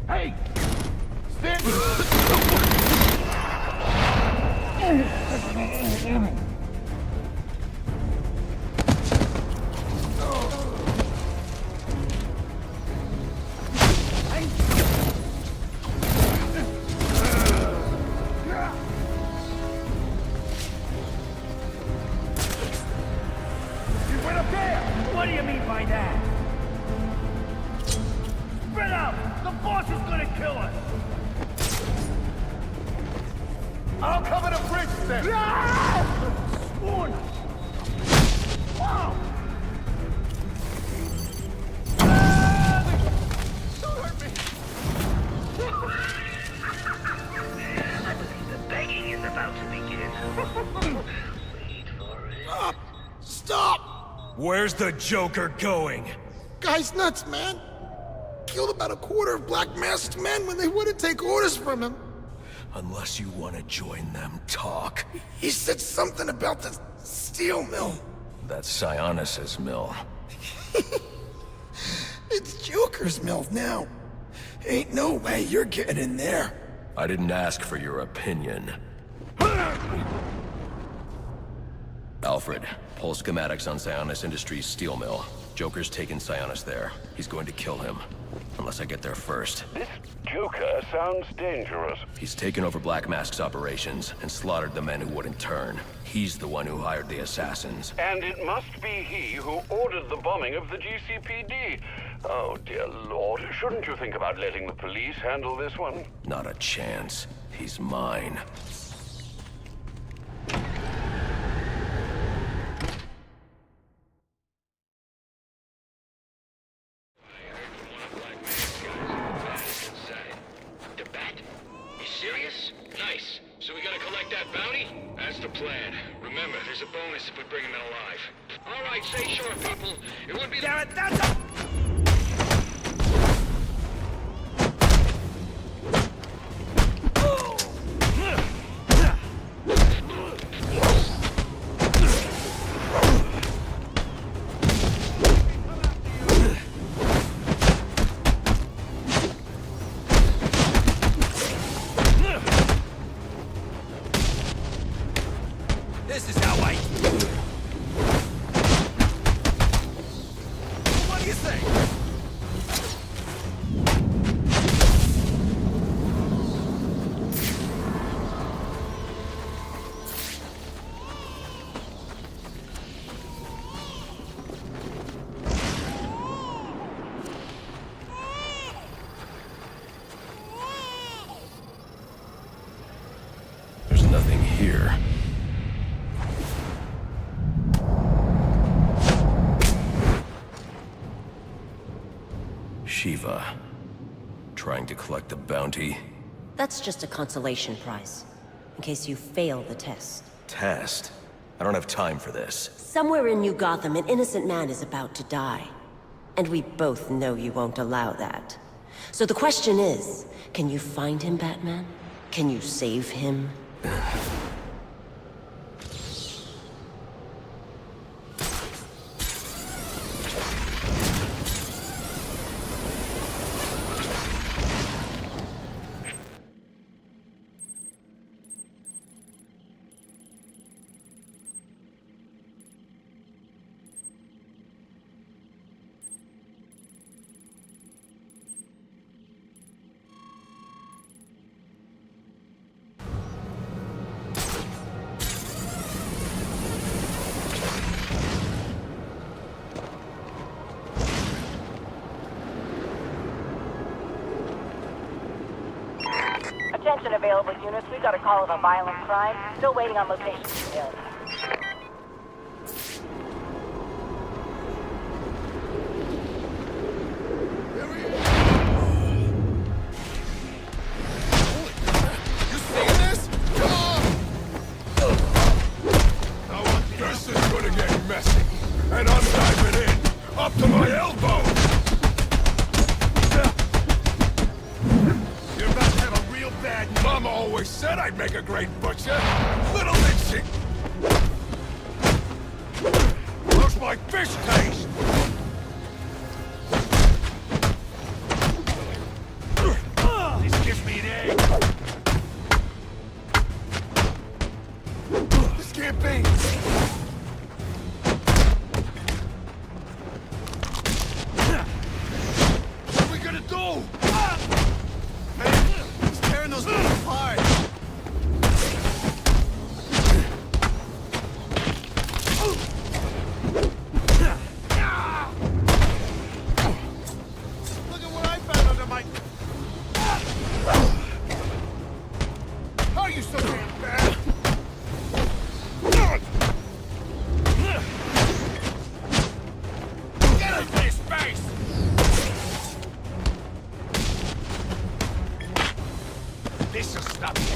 Hey! Stand! What do you mean by that? Spread out! The boss is gonna kill us! I'll cover the bridge then! Sworn! Wow! Don't hurt me! I believe the begging is about to begin. Wait for it. Stop! Where's the Joker going? Guy's nuts, man. Killed about a quarter of Black Mask's men when they wouldn't take orders from him. Unless you want to join them, talk. He said something about the steel mill. That's Sionis' mill. It's Joker's MILF now. Ain't no way you're getting in there. I didn't ask for your opinion. Alfred, pull schematics on Sionis Industries steel mill. Joker's taken Sionis there. He's going to kill him. Unless I get there first. This Joker sounds dangerous. He's taken over Black Mask's operations and slaughtered the men who wouldn't turn. He's the one who hired the assassins. And it must be he who ordered the bombing of the GCPD. Oh, dear Lord. Shouldn't you think about letting the police handle this one? Not a chance. He's mine. Plan. Remember, there's a bonus if we bring him in alive. All right, stay sharp, people. It would be— Damn it, that's a— This is how I... What do you think? There's nothing here. Shiva. Trying to collect a bounty? That's just a consolation prize, in case you fail the test. Test? I don't have time for this. Somewhere in New Gotham, an innocent man is about to die. And we both know you won't allow that. So the question is, can you find him, Batman? Can you save him? Attention available units, we've got a call of a violent crime. Still waiting on location details. You seeing this? This is gonna get messy. And I'm diving in, up to my elbow. You're about to have a real bad... Mama always said I'd make a great butcher. Little itchy. How's my fish taste? This gives me an egg. This can't be. What are we gonna do? Man, he's tearing those things apart. Look at what I found under my... How are you so damn bad? Get him in his face! This'll stop him.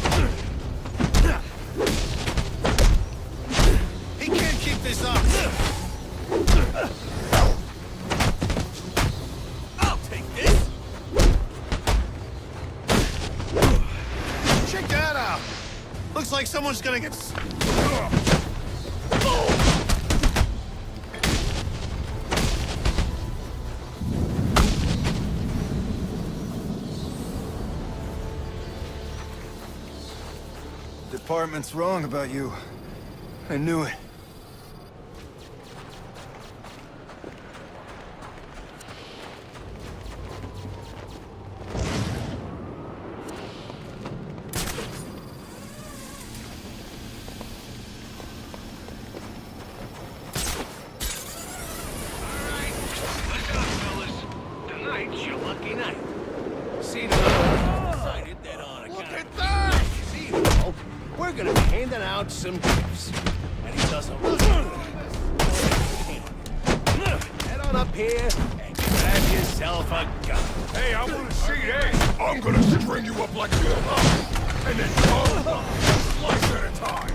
He can't keep this up. I'll take this. Check that out. Looks like someone's gonna get... Department's wrong about you. I knew it. Tonight's your lucky night. See the decided that on account. Look at that! See, we're gonna be handing out some gifts. And he doesn't look head on up here and grab yourself a gun. Hey, I wanna see that. I'm gonna string you up like a puppet, and then slice at a time.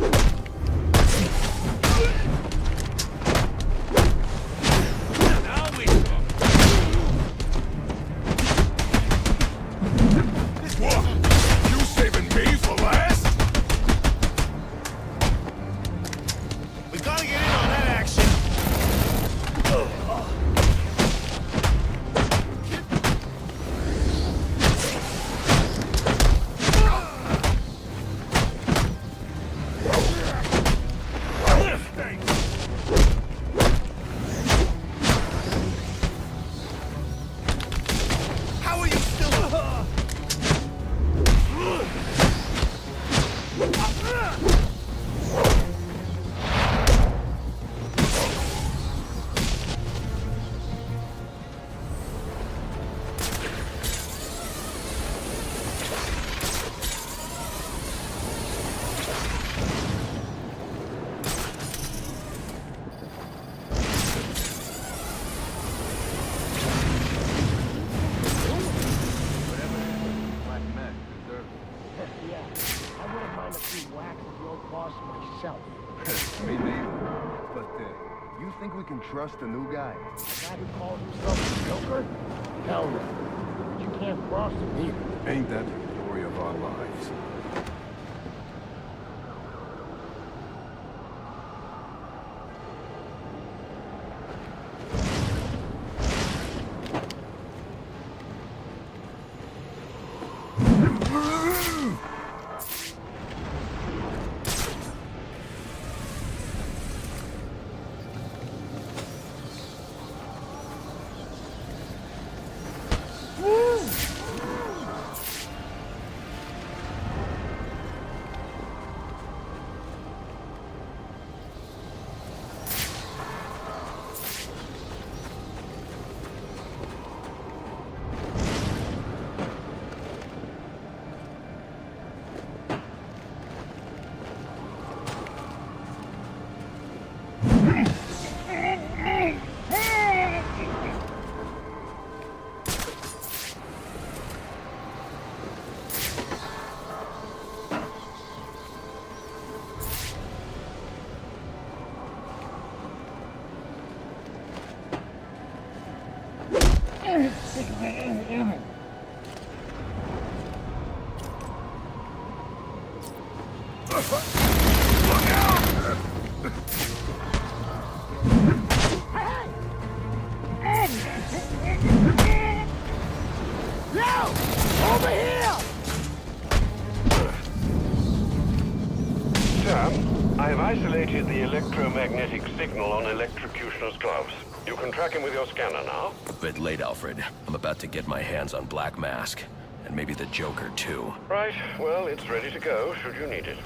Me neither. But, you think we can trust the new guy? The guy who calls himself the Joker? Hell no. But you can't cross him either. Ain't that the story of our lives? Isolated the electromagnetic signal on Electrocutioner's gloves. You can track him with your scanner now. A bit late, Alfred. I'm about to get my hands on Black Mask. And maybe the Joker, too. Right. Well, it's ready to go, should you need it.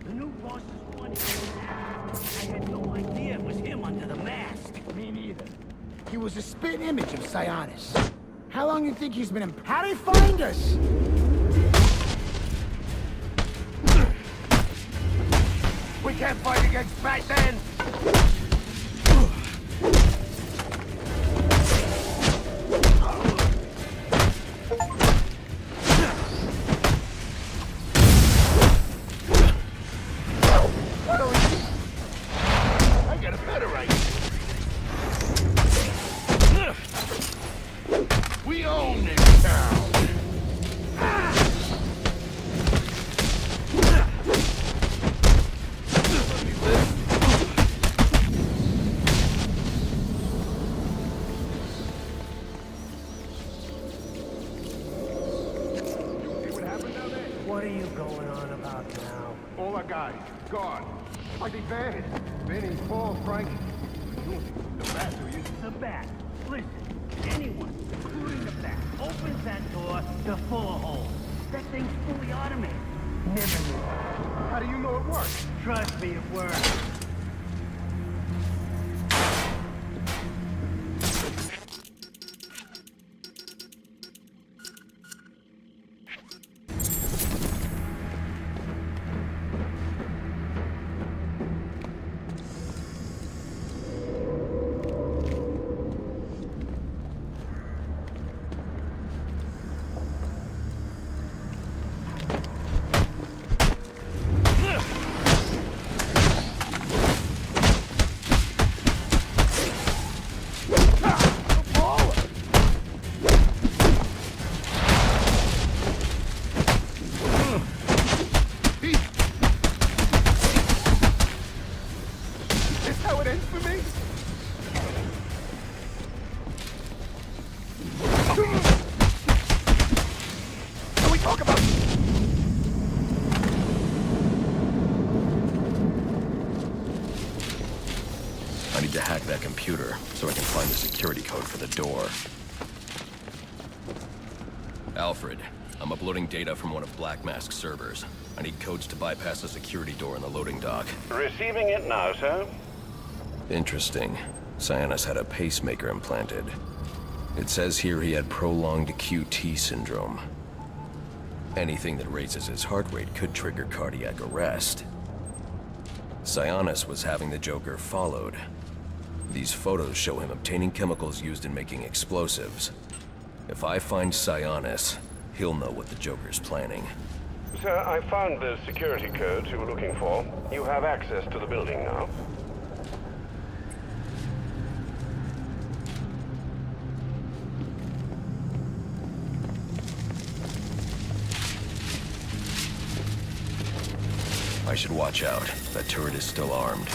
The new boss is one. I had no idea it was him under the mask. Me neither. He was a spit image of Sionis. How long you think he's been in... How'd he find us? We can't fight against Batman! I got a better idea. We own this town. What are you going on about now? All our guys, gone. Like they vanished. Vinny, Paul, Frank. The bat, do you? The bat. Listen, anyone, including the bat, opens that door to full of holes. That thing's fully automated. Never knew. How do you know it works? Trust me, it works. I need to hack that computer so I can find the security code for the door. Alfred, I'm uploading data from one of Black Mask's servers. I need codes to bypass the security door in the loading dock. Receiving it now, sir. Interesting. Sionis had a pacemaker implanted. It says here he had prolonged QT syndrome. Anything that raises his heart rate could trigger cardiac arrest. Sionis was having the Joker followed. These photos show him obtaining chemicals used in making explosives. If I find Sionis, he'll know what the Joker's planning. Sir, I found the security codes you were looking for. You have access to the building now. I should watch out. That turret is still armed.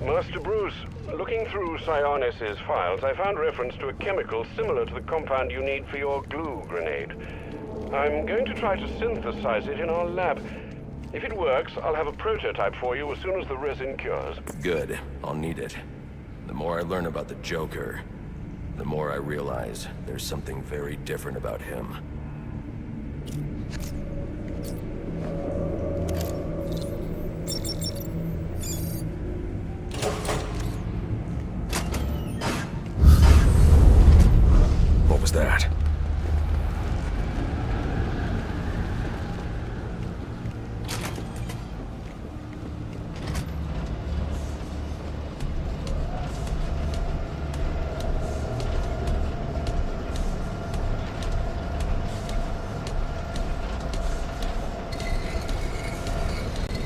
Master Bruce, looking through Sionis' files, I found reference to a chemical similar to the compound you need for your glue grenade. I'm going to try to synthesize it in our lab. If it works, I'll have a prototype for you as soon as the resin cures. Good. I'll need it. The more I learn about the Joker, the more I realize there's something very different about him. What was that?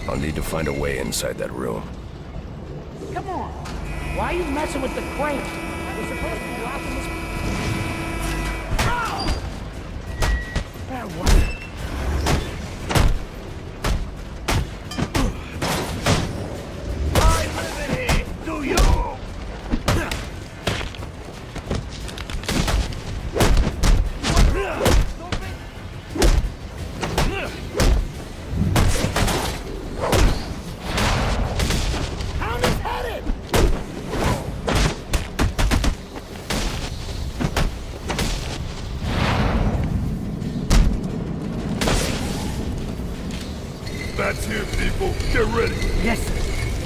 I'll need to find a way inside that room. Come on. Why are you messing with the crate? We're supposed to be locking this... Oh! That one. I live in here. Do you? That's him, people. Get ready. Yes, sir.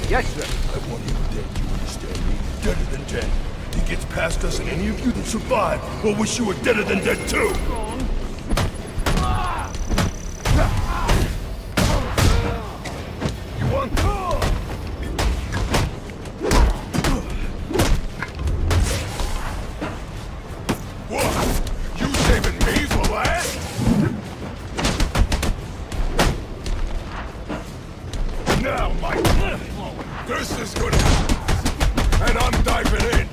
Yes, sir. I want him dead, you understand me? Deader than dead. He gets past us and any of you that survive will wish you were deader than dead too. You want? What? You saving me for last? Now, my blood flowing. This is good. And I'm diving in.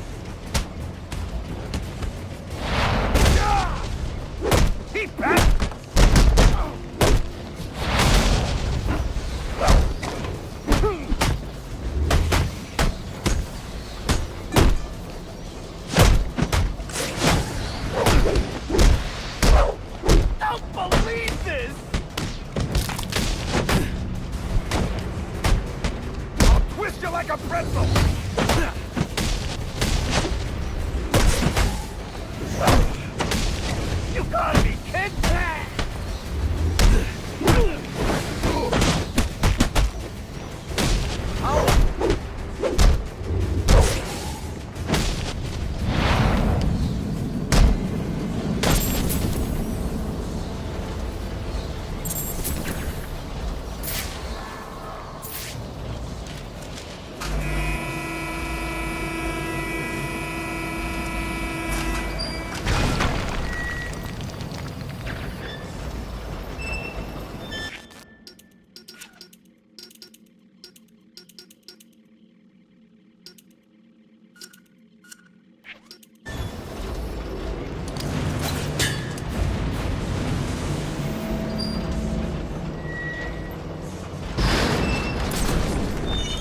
Keep back! a pretzel! You gotta be kidding!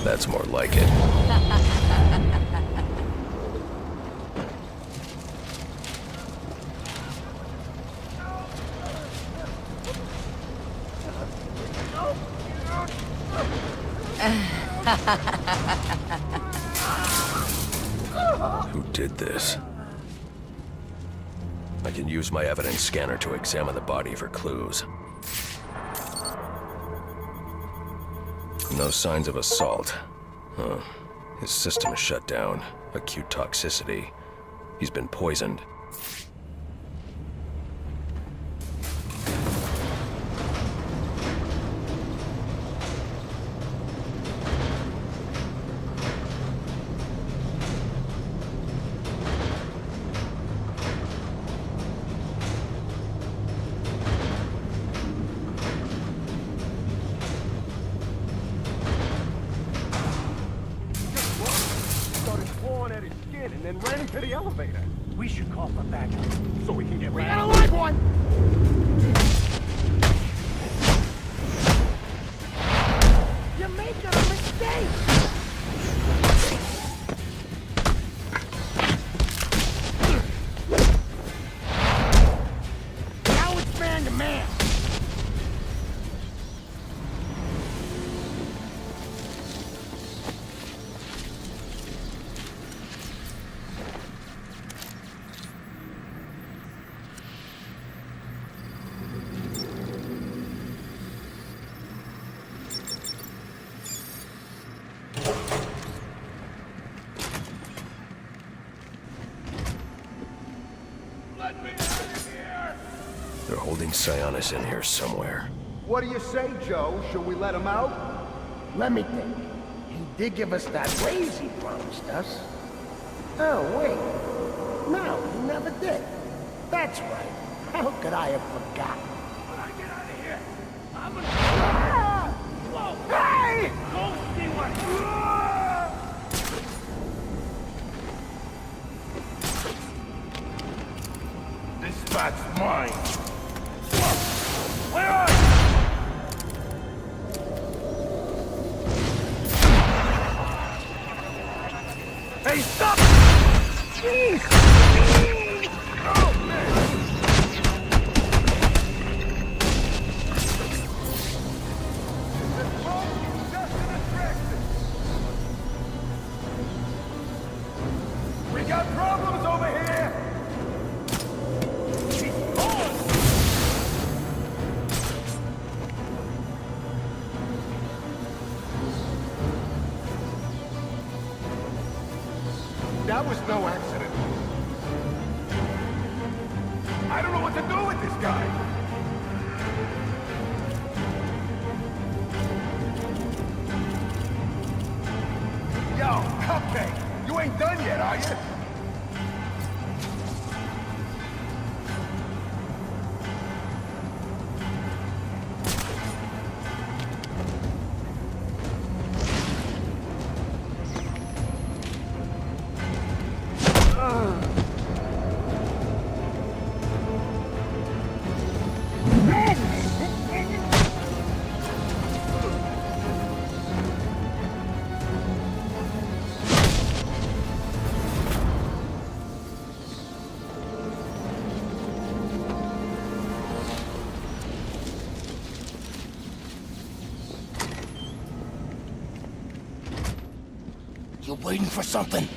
That's more like it. Who did this? I can use my evidence scanner to examine the body for clues. No signs of assault. Huh. His system is shut down. Acute toxicity. He's been poisoned. And then ran into the elevator. We should call for backup. So we can get We back. got a live one! You're making a mistake! Now it's man to man. They're holding Sionis in here somewhere. What do you say, Joe? Should we let him out? Let me think. He did give us that raise he promised us. Oh, wait. No, he never did. That's right. How could I have forgotten? When I get out of here, I'm gonna... Ah! Whoa! Hey! Go see what... This spot's mine. Where are you? Hey, stop! Jeez! Oh, man! This boat is just an attraction. We got problems over here! That was no accident. I don't know what to do with this guy. Yo, Cupcake, you ain't done yet, are you? You waiting for something?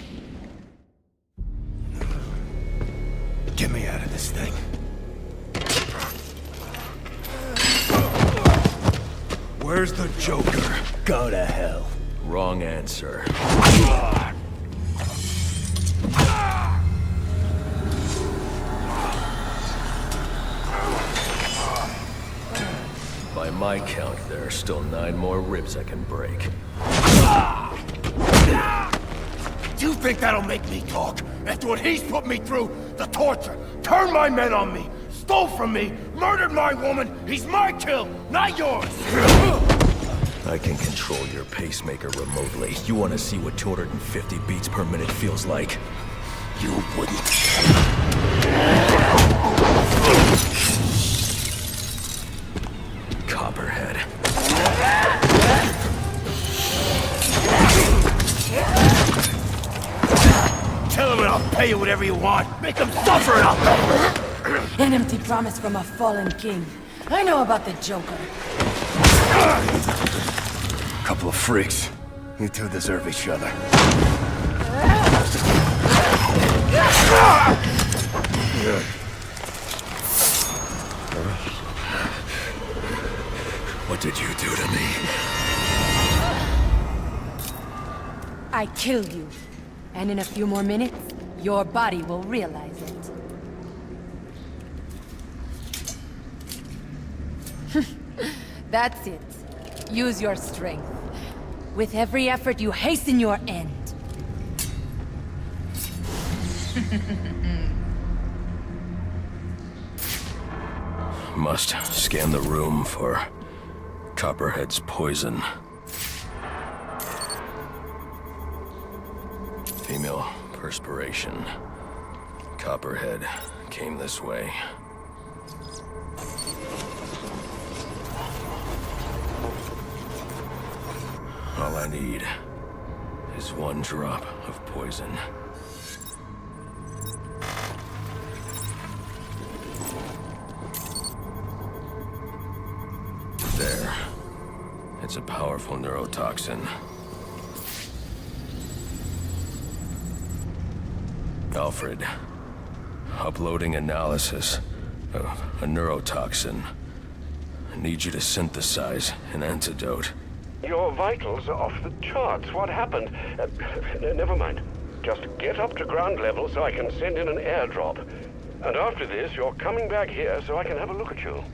Get me out of this thing. Where's the Joker? Go to hell. Wrong answer. By my count, there are still 9 more ribs I can break. Do you think that'll make me talk? After what he's put me through, the torture, turned my men on me, stole from me, murdered my woman, he's my kill, not yours! I can control your pacemaker remotely. You want to see what 250 beats per minute feels like? You wouldn't. Copperhead. Tell him and I'll pay you whatever you want. Make him suffer and I'll pay. An empty promise from a fallen king. I know about the Joker. Couple of freaks. You two deserve each other. What did you do to me? I killed you. And in a few more minutes, your body will realize it. That's it. Use your strength. With every effort, you hasten your end. Must scan the room for Copperhead's poison. Female perspiration. Copperhead came this way. All I need is 1 drop of poison. There. It's a powerful neurotoxin. Alfred, uploading analysis of a neurotoxin. I need you to synthesize an antidote. Your vitals are off the charts. What happened? Never mind. Just get up to ground level so I can send in an airdrop. And after this, you're coming back here so I can have a look at you.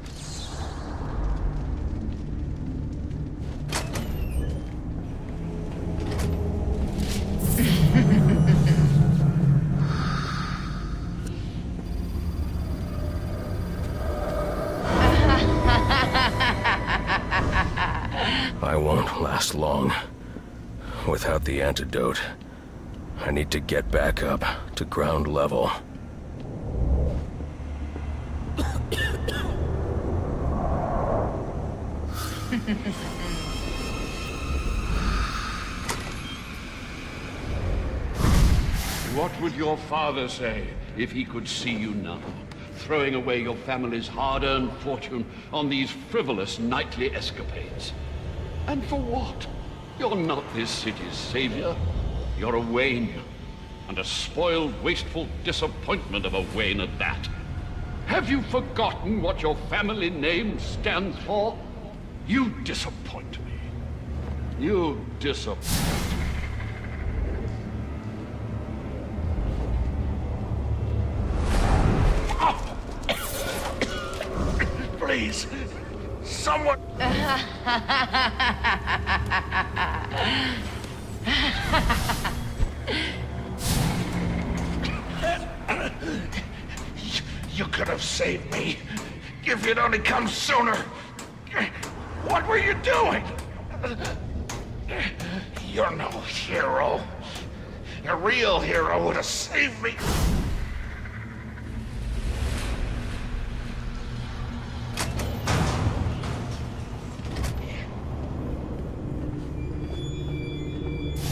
I won't last long. Without the antidote, I need to get back up to ground level. What would your father say if he could see you now, throwing away your family's hard-earned fortune on these frivolous nightly escapades? And for what? You're not this city's savior. You're a Wayne. And a spoiled, wasteful disappointment of a Wayne at that. Have you forgotten what your family name stands for? You disappoint me. You disappoint me. Please, someone... You could have saved me. If you'd only come sooner. What were you doing? You're no hero. A real hero would have saved me.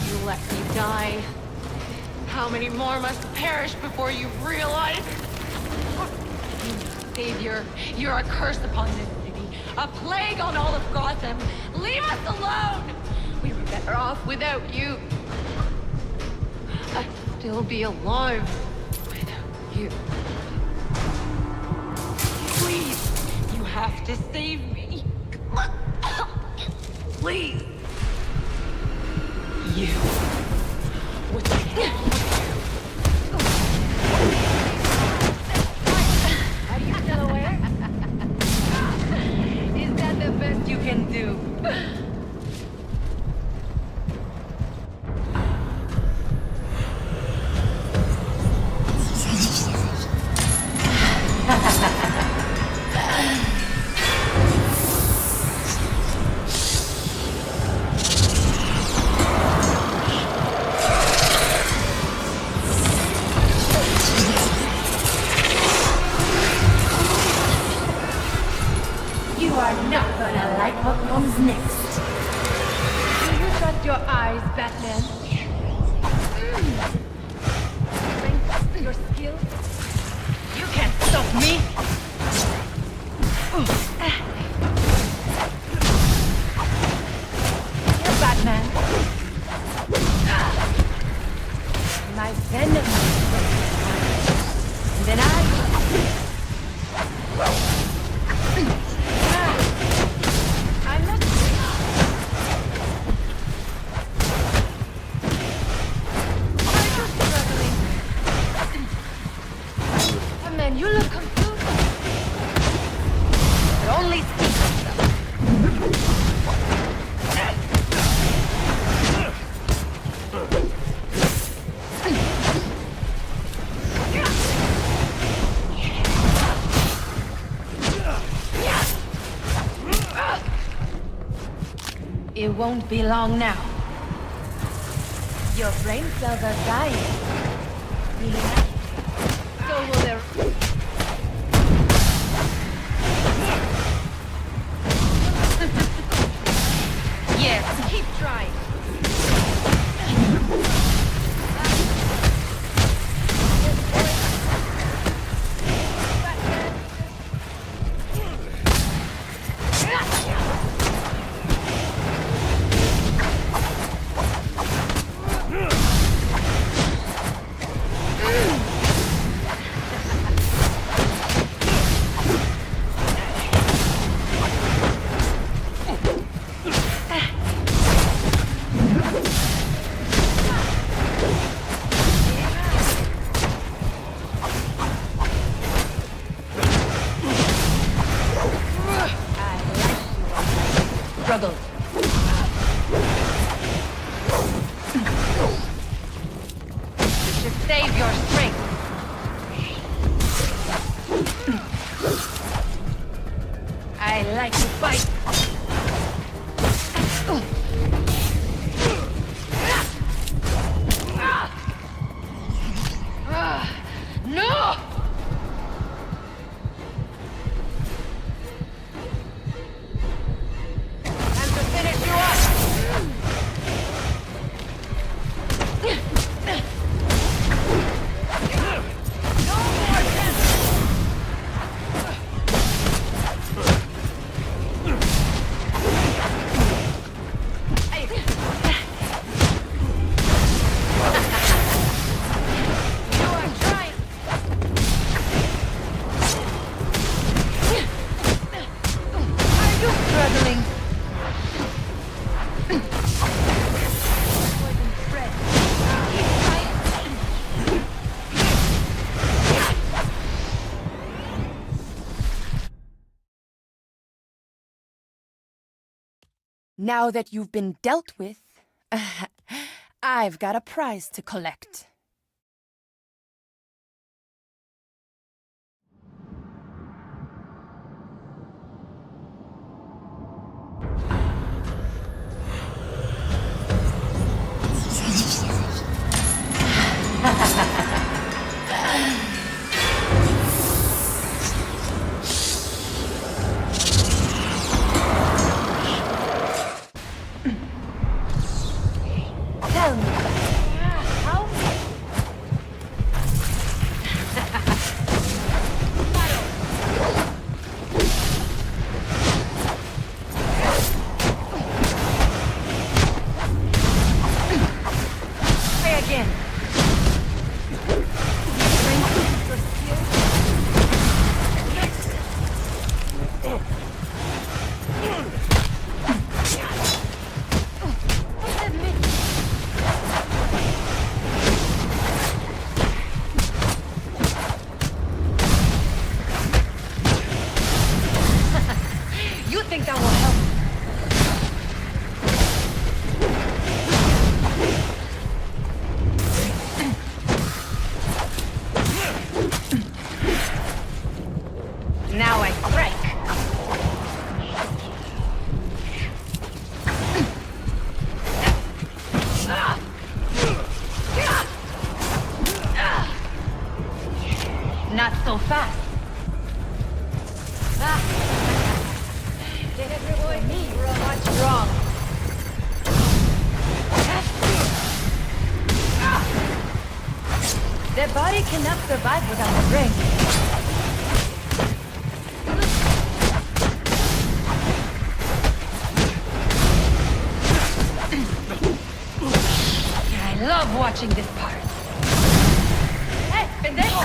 You let me die. How many more must perish before you realize? Savior, you're a curse upon this city, a plague on all of Gotham. Leave us alone! We were better off without you. still be alive without you. Please, you have to save me. Please. You. What's wrong with you? Are you still aware? Is that the best you can do? You are not gonna like what comes next. Do you trust your eyes, Batman? Your skill? You can't stop me! You're Batman. My venom. And then I'm not... Are you struggling? Oh man, you look confused. But only speak yourself. It won't be long now. Your brain cells are dying. Really nice. So will their... Yes, keep trying. Struggle. You should save your strength. I like to fight. No! And to finish you up! No more You are trying! Are you struggling? Poison spread. Keep fighting. Now that you've been dealt with, I've got a prize to collect. Tell me, how My body cannot survive without a ring. I love watching this part. Hey, pendejo!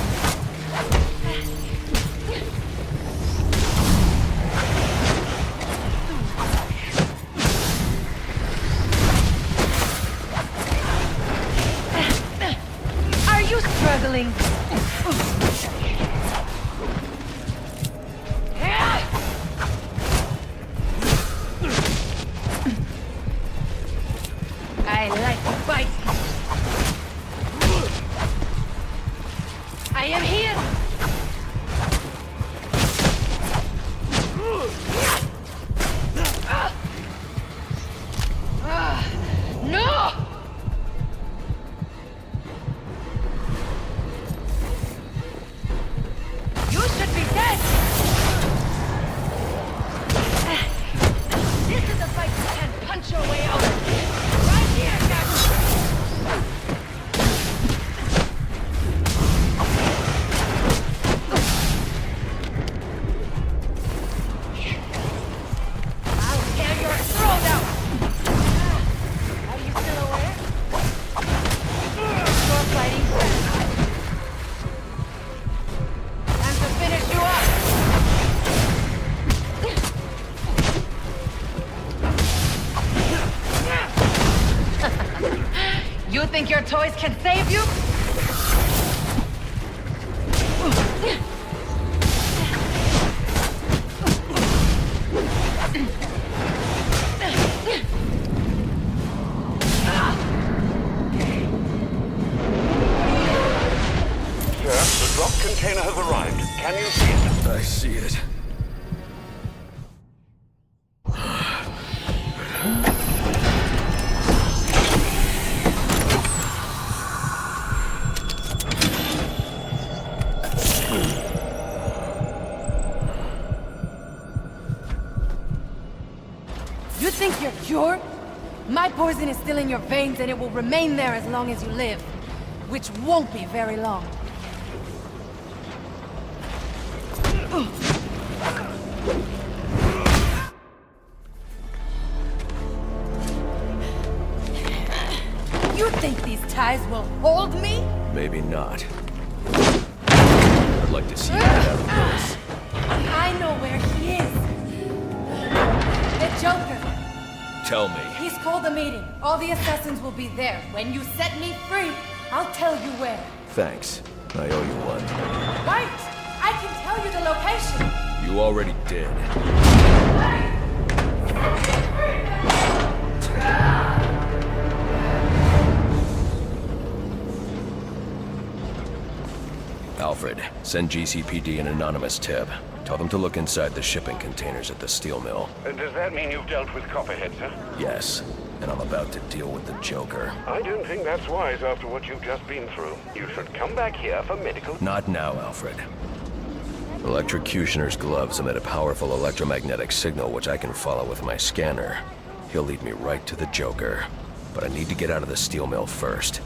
Are you struggling? I like to bite. I am here. No! You should be dead. This is a fight you can't punch your way out of. Right here, I'll tear your throat out! Are you still aware? You're fighting back. Time to finish you up! You think your toys can save you? Sir, the drop container has arrived. Can you see it? I see it. You think you're cured? My poison is still in your veins and it will remain there as long as you live. Which won't be very long. You think these ties will hold me? Maybe not. I'd like to see you get out of this. I know where he is. The Joker. Tell me. He's called a meeting. All the assassins will be there. When you set me free, I'll tell you where. Thanks. I owe you one. Right! I can tell you the location. You already did. Alfred, send GCPD an anonymous tip. Tell them to look inside the shipping containers at the steel mill. Does that mean you've dealt with Copperhead, sir? Yes, and I'm about to deal with the Joker. I don't think that's wise after what you've just been through. You should come back here for medical... Not now, Alfred. Electrocutioner's gloves emit a powerful electromagnetic signal which I can follow with my scanner. He'll lead me right to the Joker. But I need to get out of the steel mill first.